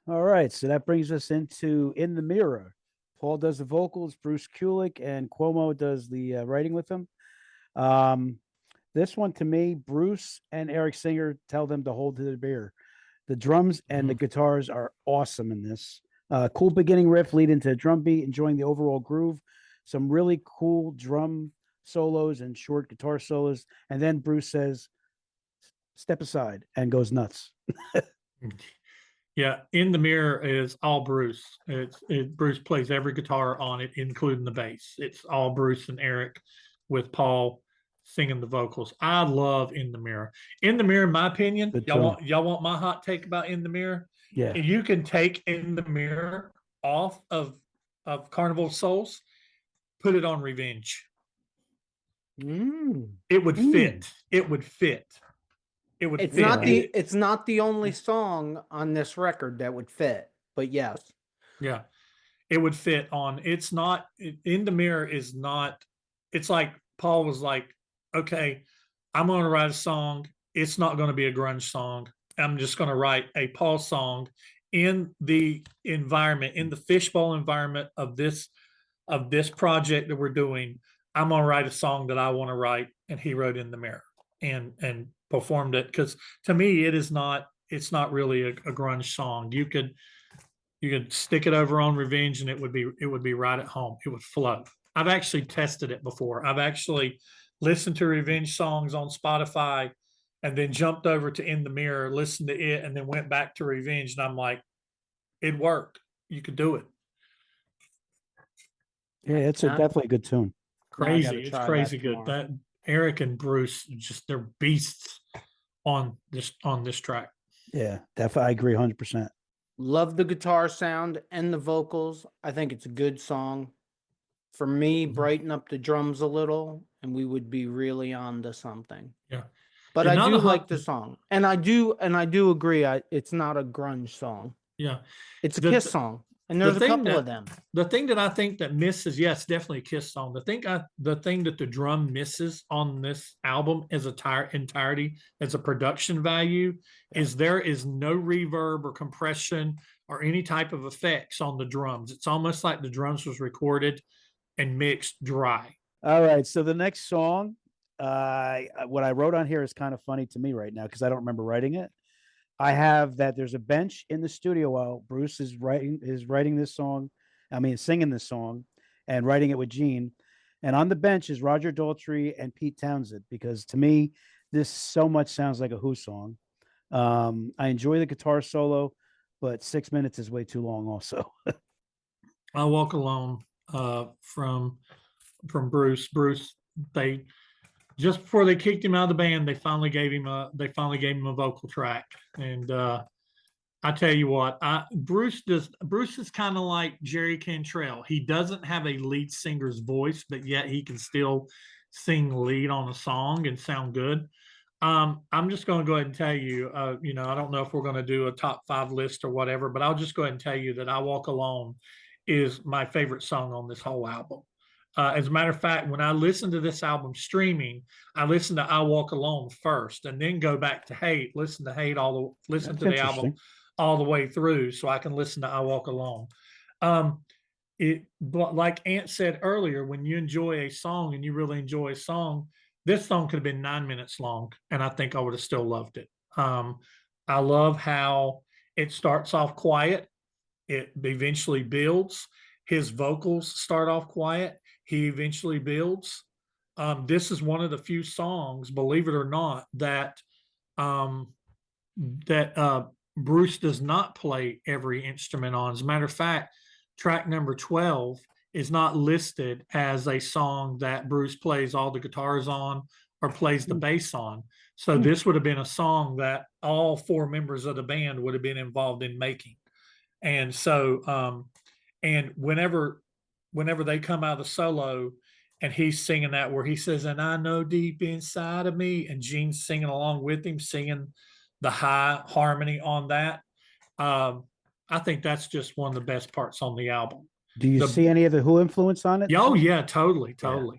Speaker 2: All right. So that brings us into In the Mirror. Paul does the vocals, Bruce Kulick and Cuomo does the writing with him. This one, to me, Bruce and Eric Singer tell them to hold to their beer. The drums and the guitars are awesome in this. Cool beginning riff lead into a drum beat, enjoying the overall groove. Some really cool drum solos and short guitar solos. And then Bruce says, step aside and goes nuts.
Speaker 4: Yeah, In the Mirror is all Bruce. Bruce plays every guitar on it, including the bass. It's all Bruce and Eric, with Paul singing the vocals. I love In the Mirror. In the Mirror, in my opinion,
Speaker 2: Good
Speaker 4: y'all want my hot take about In the Mirror?
Speaker 2: Yeah.
Speaker 4: You can take In the Mirror off of Carnival of Souls, put it on Revenge. It would fit. It would fit. It would
Speaker 1: It's
Speaker 4: fit.
Speaker 1: not the only song on this record that would fit, but yes.
Speaker 4: Yeah. It would fit on. It's not In the Mirror is not. It's like Paul was like, okay, I'm going to write a song. It's not going to be a grunge song. I'm just going to write a Paul song in the environment, in the fishbowl environment of this project that we're doing. I'm going to write a song that I want to write, and he wrote In the Mirror and performed it, because to me it's not really a grunge song. You could stick it over on Revenge and it would be right at home. It would flow. I've actually tested it before. I've actually listened to Revenge songs on Spotify and then jumped over to In the Mirror, listened to it, and then went back to Revenge, and I'm like, it worked. You could do it.
Speaker 2: Yeah, it's definitely a good tune.
Speaker 4: Crazy. It's crazy good. That Eric and Bruce, they're beasts on this track.
Speaker 2: Yeah, definitely. I agree 100%.
Speaker 1: Love the guitar sound and the vocals. I think it's a good song. For me, brighten up the drums a little, and we would be really on to something.
Speaker 4: Yeah.
Speaker 1: But I do like the song. And I do agree. It's not a grunge song.
Speaker 4: Yeah.
Speaker 1: It's a KISS song. And there's a couple of them.
Speaker 4: The thing that I think that misses, yes, definitely a KISS song. The thing that the drum misses on this album as entirety, as a production value, is there is no reverb or compression or any type of effects on the drums. It's almost like the drums was recorded and mixed dry.
Speaker 2: All right. So the next song, what I wrote on here is kind of funny to me right now because I don't remember writing it. I have that there's a bench in the studio while Bruce is writing this song. Singing this song and writing it with Gene. And on the bench is Roger Daltrey and Pete Townsend, because to me, this so much sounds like a Who song. I enjoy the guitar solo, but 6 minutes is way too long also.
Speaker 4: I Walk Alone from Bruce. They just before they kicked him out of the band, they finally gave him a vocal track. And I tell you what, Bruce is kind of like Jerry Cantrell. He doesn't have a lead singer's voice, but yet he can still sing lead on a song and sound good. I'm just going to go ahead and tell you, I don't know if we're going to do a top 5 list or whatever, but I'll just go ahead and tell you that I Walk Alone is my favorite song on this whole album. As a matter of fact, when I listen to this album streaming, I listen to I Walk Alone first, and then go back to Hate. Listen to the album all the way through, so I can listen to I Walk Alone. But like Ant said earlier, when you enjoy a song and you really enjoy a song, this song could have been 9 minutes long, and I think I would have still loved it. I love how it starts off quiet. It eventually builds. His vocals start off quiet. He eventually builds. This is one of the few songs, believe it or not, that Bruce does not play every instrument on. As a matter of fact, track number 12 is not listed as a song that Bruce plays all the guitars on or plays the bass on. So this would have been a song that all 4 members of the band would have been involved in making. And so, and whenever they come out of the solo and he's singing that where he says, and I know deep inside of me, and Gene's singing along with him, singing the high harmony on that. I think that's just one of the best parts on the album.
Speaker 2: Do you see any of the Who influence on it?
Speaker 4: Oh yeah, totally. Yeah.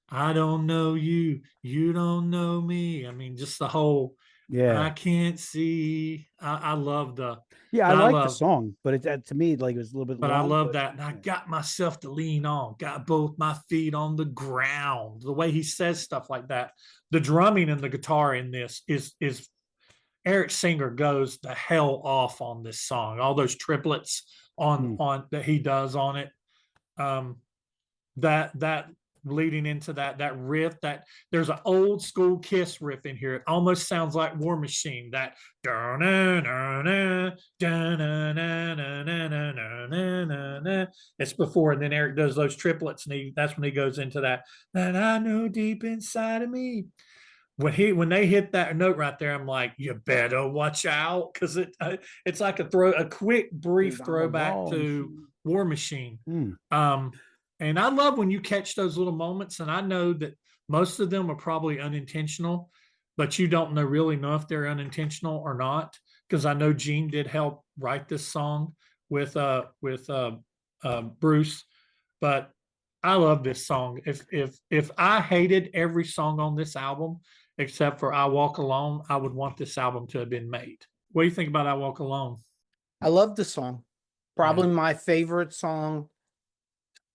Speaker 4: I don't know you, you don't know me. I mean, just the whole, I can't see. I love the.
Speaker 2: Yeah, I like the song, but to me, like, it was a little bit.
Speaker 4: But long, I love that. And I got myself to lean on, got both my feet on the ground. The way he says stuff like that, the drumming and the guitar in this is Eric Singer goes the hell off on this song. All those triplets on that he does on it. That leading into that riff. That there's an old school Kiss riff in here. It almost sounds like War Machine. That it's before, and then Eric does those triplets, and that's when he goes into that. And I know deep inside of me. When they hit that note right there, I'm like, you better watch out, because it's like a quick brief throwback to War Machine. And I love when you catch those little moments, and I know that most of them are probably unintentional, but you don't really know if they're unintentional or not, because I know Gene did help write this song with Bruce. But I love this song. If I hated every song on this album except for I Walk Alone, I would want this album to have been made. What do you think about I Walk Alone?
Speaker 1: I love the song. Probably my favorite song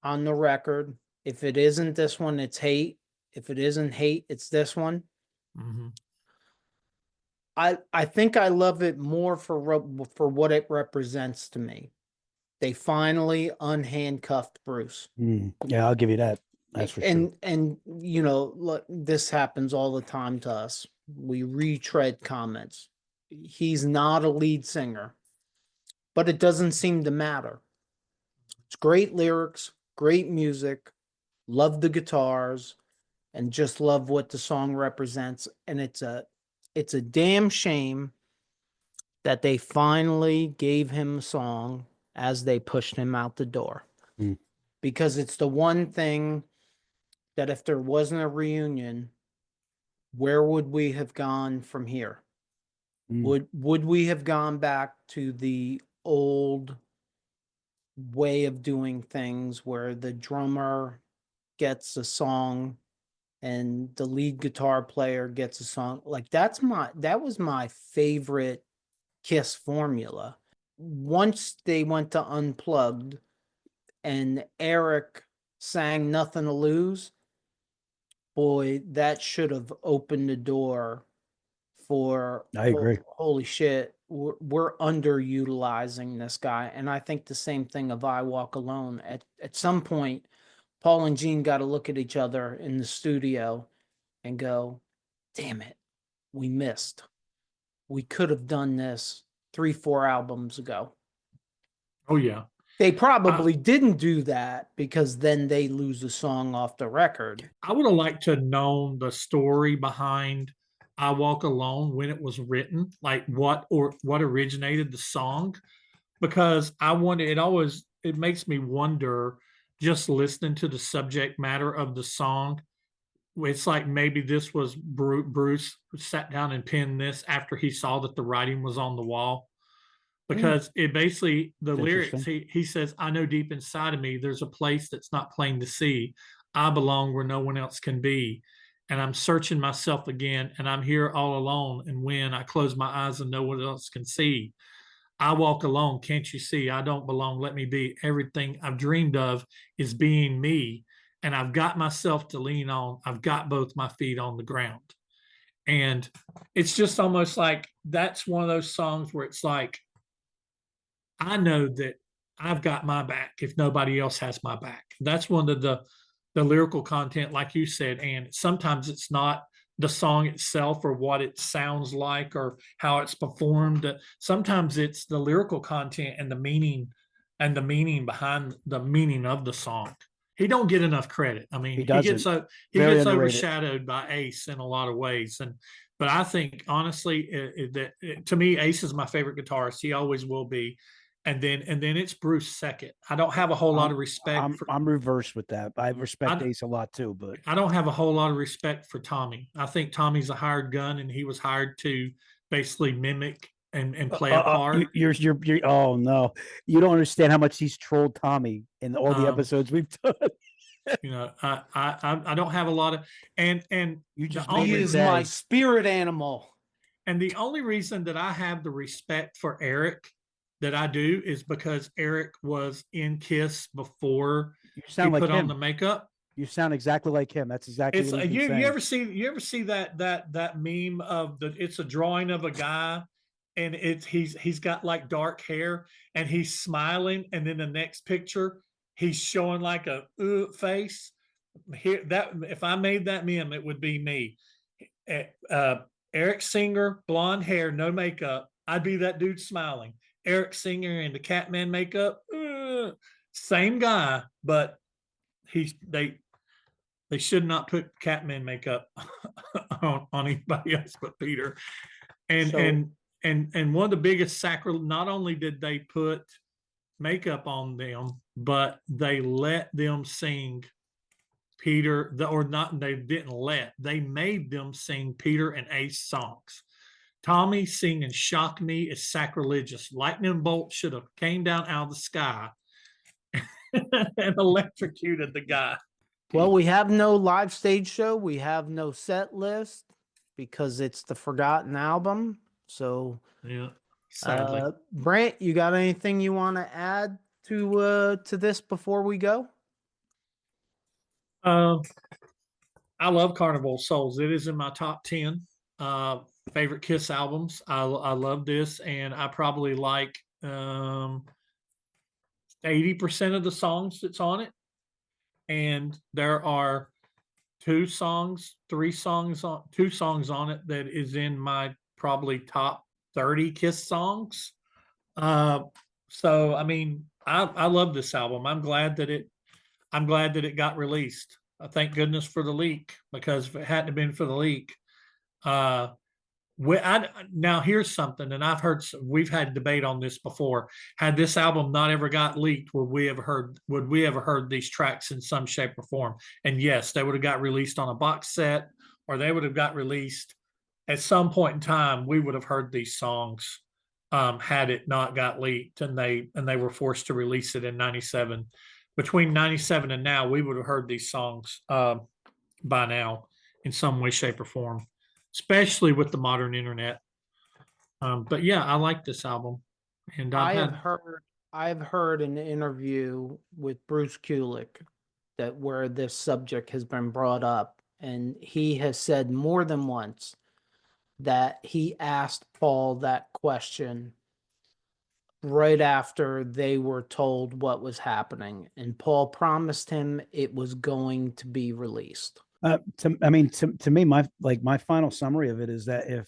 Speaker 1: on the record. If it isn't this one, it's Hate. If it isn't Hate, it's this one.
Speaker 4: Mm-hmm.
Speaker 1: I think I love it more for what it represents to me. They finally unhandcuffed Bruce.
Speaker 2: Yeah, I'll give you that. That's for sure.
Speaker 1: And you know, look, this happens all the time to us. We retread comments. He's not a lead singer, but it doesn't seem to matter. It's great lyrics, great music, love the guitars, and just love what the song represents. And it's a damn shame that they finally gave him a song as they pushed him out the door. Because it's the one thing that if there wasn't a reunion, where would we have gone from here? Would we have gone back to the old way of doing things where the drummer gets a song and the lead guitar player gets a song? Like that was my favorite Kiss formula. Once they went to Unplugged and Eric sang Nothing to Lose, boy, that should have opened the door for,
Speaker 2: I agree.
Speaker 1: Holy shit, we're underutilizing this guy. And I think the same thing of I Walk Alone. At some point, Paul and Gene got to look at each other in the studio and go, damn it, we missed. We could have done this 3-4 albums ago.
Speaker 4: Oh, yeah.
Speaker 1: They probably didn't do that because then they lose the song off the record.
Speaker 4: I would have liked to have known the story behind I Walk Alone when it was written, like what originated the song, because it makes me wonder, just listening to the subject matter of the song. It's like maybe this was Bruce sat down and penned this after he saw that the writing was on the wall. Because it basically, the lyrics, he says, I know deep inside of me, there's a place that's not plain to see. I belong where no one else can be. And I'm searching myself again, and I'm here all alone. And when I close my eyes and no one else can see, I walk alone. Can't you see? I don't belong. Let me be. Everything I've dreamed of is being me. And I've got myself to lean on. I've got both my feet on the ground. And it's just almost like that's one of those songs where it's like, I know that I've got my back if nobody else has my back. That's one of the lyrical content, like you said, and sometimes it's not the song itself or what it sounds like or how it's performed. Sometimes it's the lyrical content and the meaning behind the meaning of the song. He don't get enough credit. I mean, he gets overshadowed by Ace in a lot of ways. But I think honestly to me, Ace is my favorite guitarist. He always will be. And then it's Bruce second. I don't have a whole lot of respect.
Speaker 2: I'm reversed with that. I respect Ace a lot too, but
Speaker 4: I don't have a whole lot of respect for Tommy. I think Tommy's a hired gun, and he was hired to basically mimic and play a part.
Speaker 2: You're oh no, you don't understand how much he's trolled Tommy in all the episodes we've done.
Speaker 4: You know, I don't have a lot of and
Speaker 2: you just
Speaker 1: he is my spirit animal.
Speaker 4: And the only reason that I have the respect for Eric that I do is because Eric was in KISS before he put on the makeup.
Speaker 2: You sound exactly like him. That's exactly what
Speaker 4: you ever see that meme of it's a drawing of a guy and he's got like dark hair and he's smiling, and then the next picture he's showing like a face. here that if I made that meme, it would be me. Eric Singer, blonde hair, no makeup. I'd be that dude smiling. Eric Singer in the Catman makeup, same guy, but they should not put Catman makeup on anybody else but Peter. And
Speaker 1: So-
Speaker 4: and one of the biggest not only did they put makeup on them, but they let them sing Peter, they made them sing Peter and Ace songs. Tommy singing Shock Me is sacrilegious. Lightning bolt should have came down out of the sky and electrocuted the guy.
Speaker 1: Well, we have no live stage show. We have no set list because it's the forgotten album. So,
Speaker 4: Yeah, sadly.
Speaker 1: Brant, you got anything you want to add to this before we go?
Speaker 4: I love Carnival of Souls. It is in my top 10 favorite Kiss albums. I love this, and I probably like 80% of the songs that's on it. And there are two songs on it that is in my probably top 30 Kiss songs. So I mean, I love this album. I'm glad that it got released. Thank goodness for the leak, because if it hadn't been for the leak, now here's something, and we've had debate on this before. Had this album not ever got leaked, would we ever heard these tracks in some shape or form? And yes, they would have got released on a box set, or they would have got released at some point in time. We would have heard these songs had it not got leaked, and they were forced to release it in 97. Between 97 and now, we would have heard these songs by now in some way, shape, or form, especially with the modern internet. But yeah, I like this album. And
Speaker 1: I've heard an interview with Bruce Kulick that where this subject has been brought up, and he has said more than once that he asked Paul that question right after they were told what was happening, and Paul promised him it was going to be released.
Speaker 2: To me, my final summary of it is that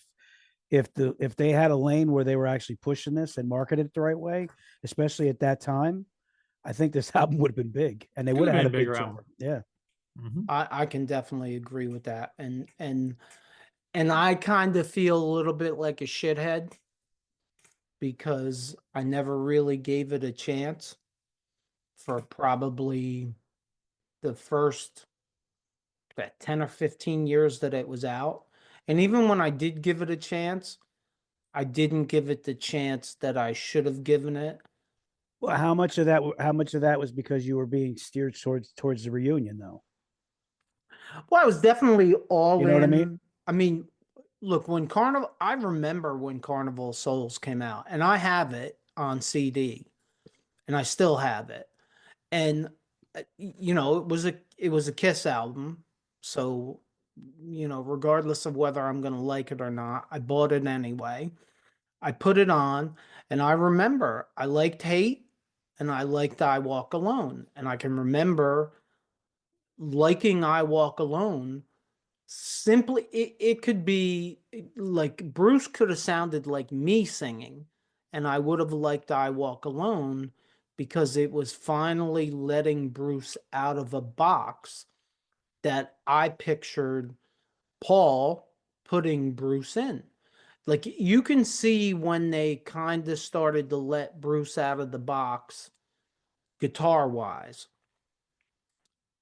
Speaker 2: if they had a lane where they were actually pushing this and marketed it the right way, especially at that time, I think this album would have been big, and they would have had a big tour. Yeah,
Speaker 1: I can definitely agree with that, and I kind of feel a little bit like a shithead because I never really gave it a chance for probably the first 10 or 15 years that it was out. And even when I did give it a chance, I didn't give it the chance that I should have given it.
Speaker 2: Well, how much of that was because you were being steered towards the reunion, though?
Speaker 1: Well, I was definitely all
Speaker 2: You know
Speaker 1: in.
Speaker 2: what I mean?
Speaker 1: I mean, look, I remember when Carnival of Souls came out, and I have it on CD, and I still have it. And it was a Kiss album, so regardless of whether I'm going to like it or not, I bought it anyway. I put it on, and I remember I liked Hate, and I liked I Walk Alone, and I can remember liking I Walk Alone. Simply, it could be like Bruce could have sounded like me singing, and I would have liked I Walk Alone because it was finally letting Bruce out of a box that I pictured Paul putting Bruce in. Like you can see when they kind of started to let Bruce out of the box guitar wise.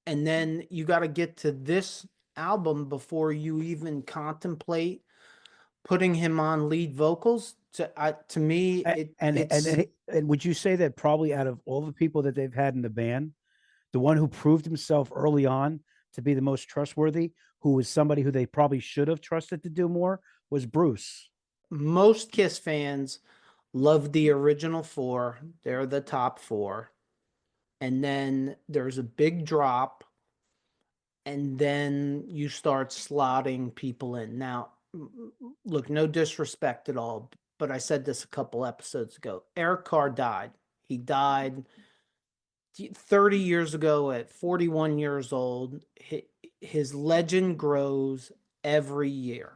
Speaker 1: And then you got to get to this album before you even contemplate putting him on lead vocals. To me,
Speaker 2: And would you say that probably out of all the people that they've had in the band, the one who proved himself early on to be the most trustworthy, who was somebody who they probably should have trusted to do more, was Bruce?
Speaker 1: Most Kiss fans love the original four. They're the top four. And then there's a big drop. And then you start slotting people in. Now, look, no disrespect at all, but I said this a couple episodes ago. Eric Carr died. He died 30 years ago at 41 years old, his legend grows every year.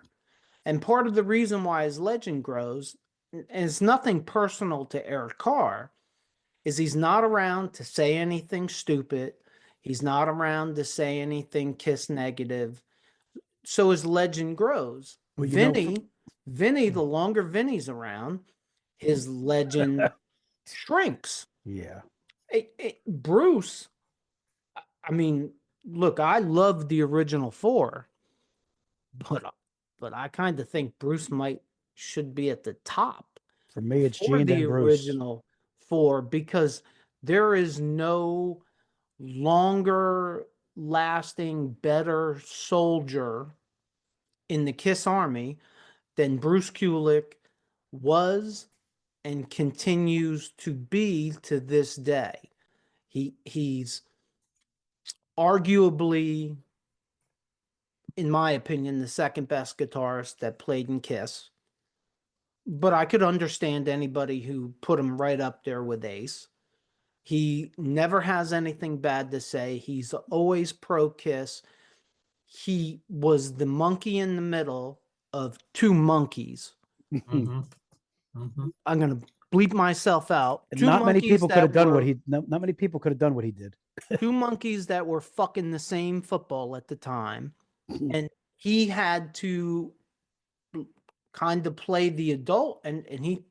Speaker 1: And part of the reason why his legend grows, and it's nothing personal to Eric Carr, is he's not around to say anything stupid. He's not around to say anything KISS negative. So his legend grows.
Speaker 2: Well,
Speaker 1: Vinny, the longer Vinny's around, his legend shrinks.
Speaker 2: Yeah.
Speaker 1: Bruce, I mean, look, I love the original four, but I kind of think Bruce should be at the top
Speaker 2: For me, it's
Speaker 1: for
Speaker 2: Gene
Speaker 1: the
Speaker 2: and Bruce.
Speaker 1: original four, because there is no longer lasting, better soldier in the KISS Army than Bruce Kulick was and continues to be to this day. He's arguably, in my opinion, the second best guitarist that played in KISS. But I could understand anybody who put him right up there with Ace. He never has anything bad to say. He's always pro KISS. He was the monkey in the middle of two monkeys.
Speaker 4: Mm-hmm. Mm-hmm.
Speaker 1: I'm gonna bleep myself out.
Speaker 2: And
Speaker 1: Two
Speaker 2: not many
Speaker 1: monkeys
Speaker 2: people could have
Speaker 1: that
Speaker 2: done
Speaker 1: were-
Speaker 2: what he. Not many people could have done what he did.
Speaker 1: two monkeys that were fucking the same football at the time, and he had to kind of play the adult, and he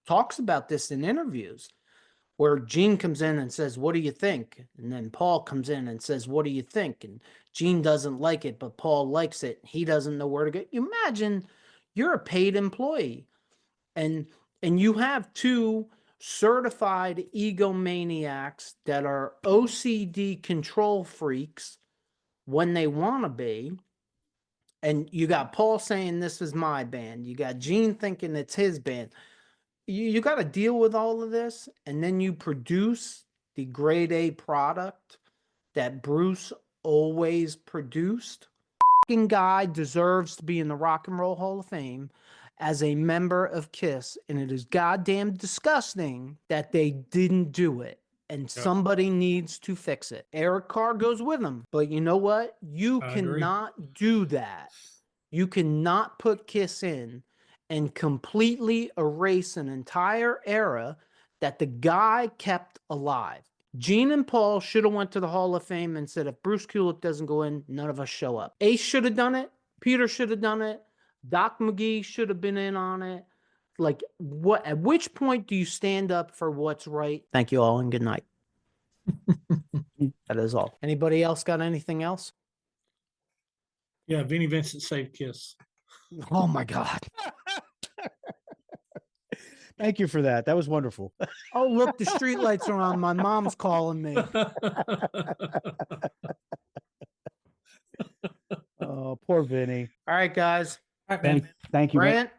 Speaker 1: talks about this in interviews where Gene comes in and says, "What do you think?" And then Paul comes in and says, "What do you think?" And Gene doesn't like it, but Paul likes it. He doesn't know where to go. You imagine you're a paid employee and you have two certified egomaniacs that are OCD control freaks when they want to be. And you got Paul saying, "This is my band." You got Gene thinking it's his band. You got to deal with all of this, and then you produce the grade A product that Bruce always produced. Fucking guy deserves to be in the Rock and Roll Hall of Fame as a member of KISS, and it is goddamn disgusting that they didn't do it. And somebody needs to fix it. Eric Carr goes with him, but you know what? You
Speaker 4: I agree.
Speaker 1: cannot do that. You cannot put KISS in and completely erase an entire era that the guy kept alive. Gene and Paul should have went to the Hall of Fame and said, if Bruce Kulick doesn't go in, none of us show up. Ace should have done it. Peter should have done it. Doc McGee should have been in on it. Like, what? At which point do you stand up for what's right? Thank you all and good night. That is all. Anybody else got anything else?
Speaker 4: Yeah, Vinnie Vincent saved KISS.
Speaker 1: Oh my God.
Speaker 2: Thank you for that. That was wonderful.
Speaker 1: Oh, look, the streetlights are on. My mom's calling me.
Speaker 2: Oh, poor Vinny.
Speaker 1: All right, guys.
Speaker 4: All right, man.
Speaker 2: Thank you, man.
Speaker 1: Brant,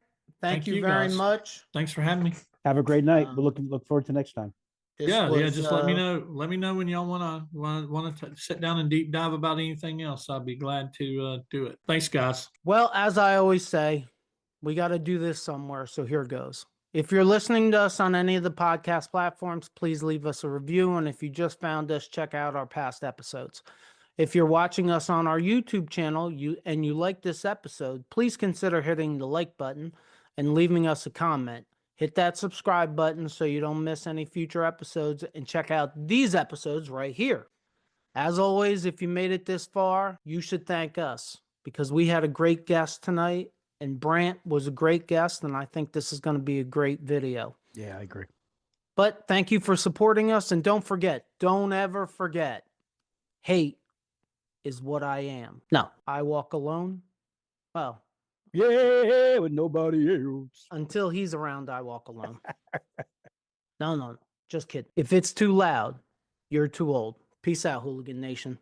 Speaker 1: thank you very
Speaker 4: guys.
Speaker 1: much.
Speaker 4: Thanks for having me.
Speaker 2: Have a great night. We'll look forward to next time.
Speaker 1: This
Speaker 4: Yeah,
Speaker 1: was,
Speaker 4: just let me know. Let me know when y'all want to sit down and deep dive about anything else. I'll be glad to do it. Thanks, guys.
Speaker 1: Well, as I always say, we got to do this somewhere. So here goes. If you're listening to us on any of the podcast platforms, please leave us a review. And if you just found us, check out our past episodes. If you're watching us on our YouTube channel and you like this episode, please consider hitting the like button and leaving us a comment. Hit that subscribe button so you don't miss any future episodes, and check out these episodes right here. As always, if you made it this far, you should thank us because we had a great guest tonight, and Brant was a great guest, and I think this is going to be a great video.
Speaker 2: Yeah, I agree.
Speaker 1: But thank you for supporting us, and don't ever forget, hate is what I am. No, I walk alone. Well,
Speaker 2: Yeah, with nobody else.
Speaker 1: until he's around, I walk alone. No, just kidding. If it's too loud, you're too old. Peace out, Hooligan Nation.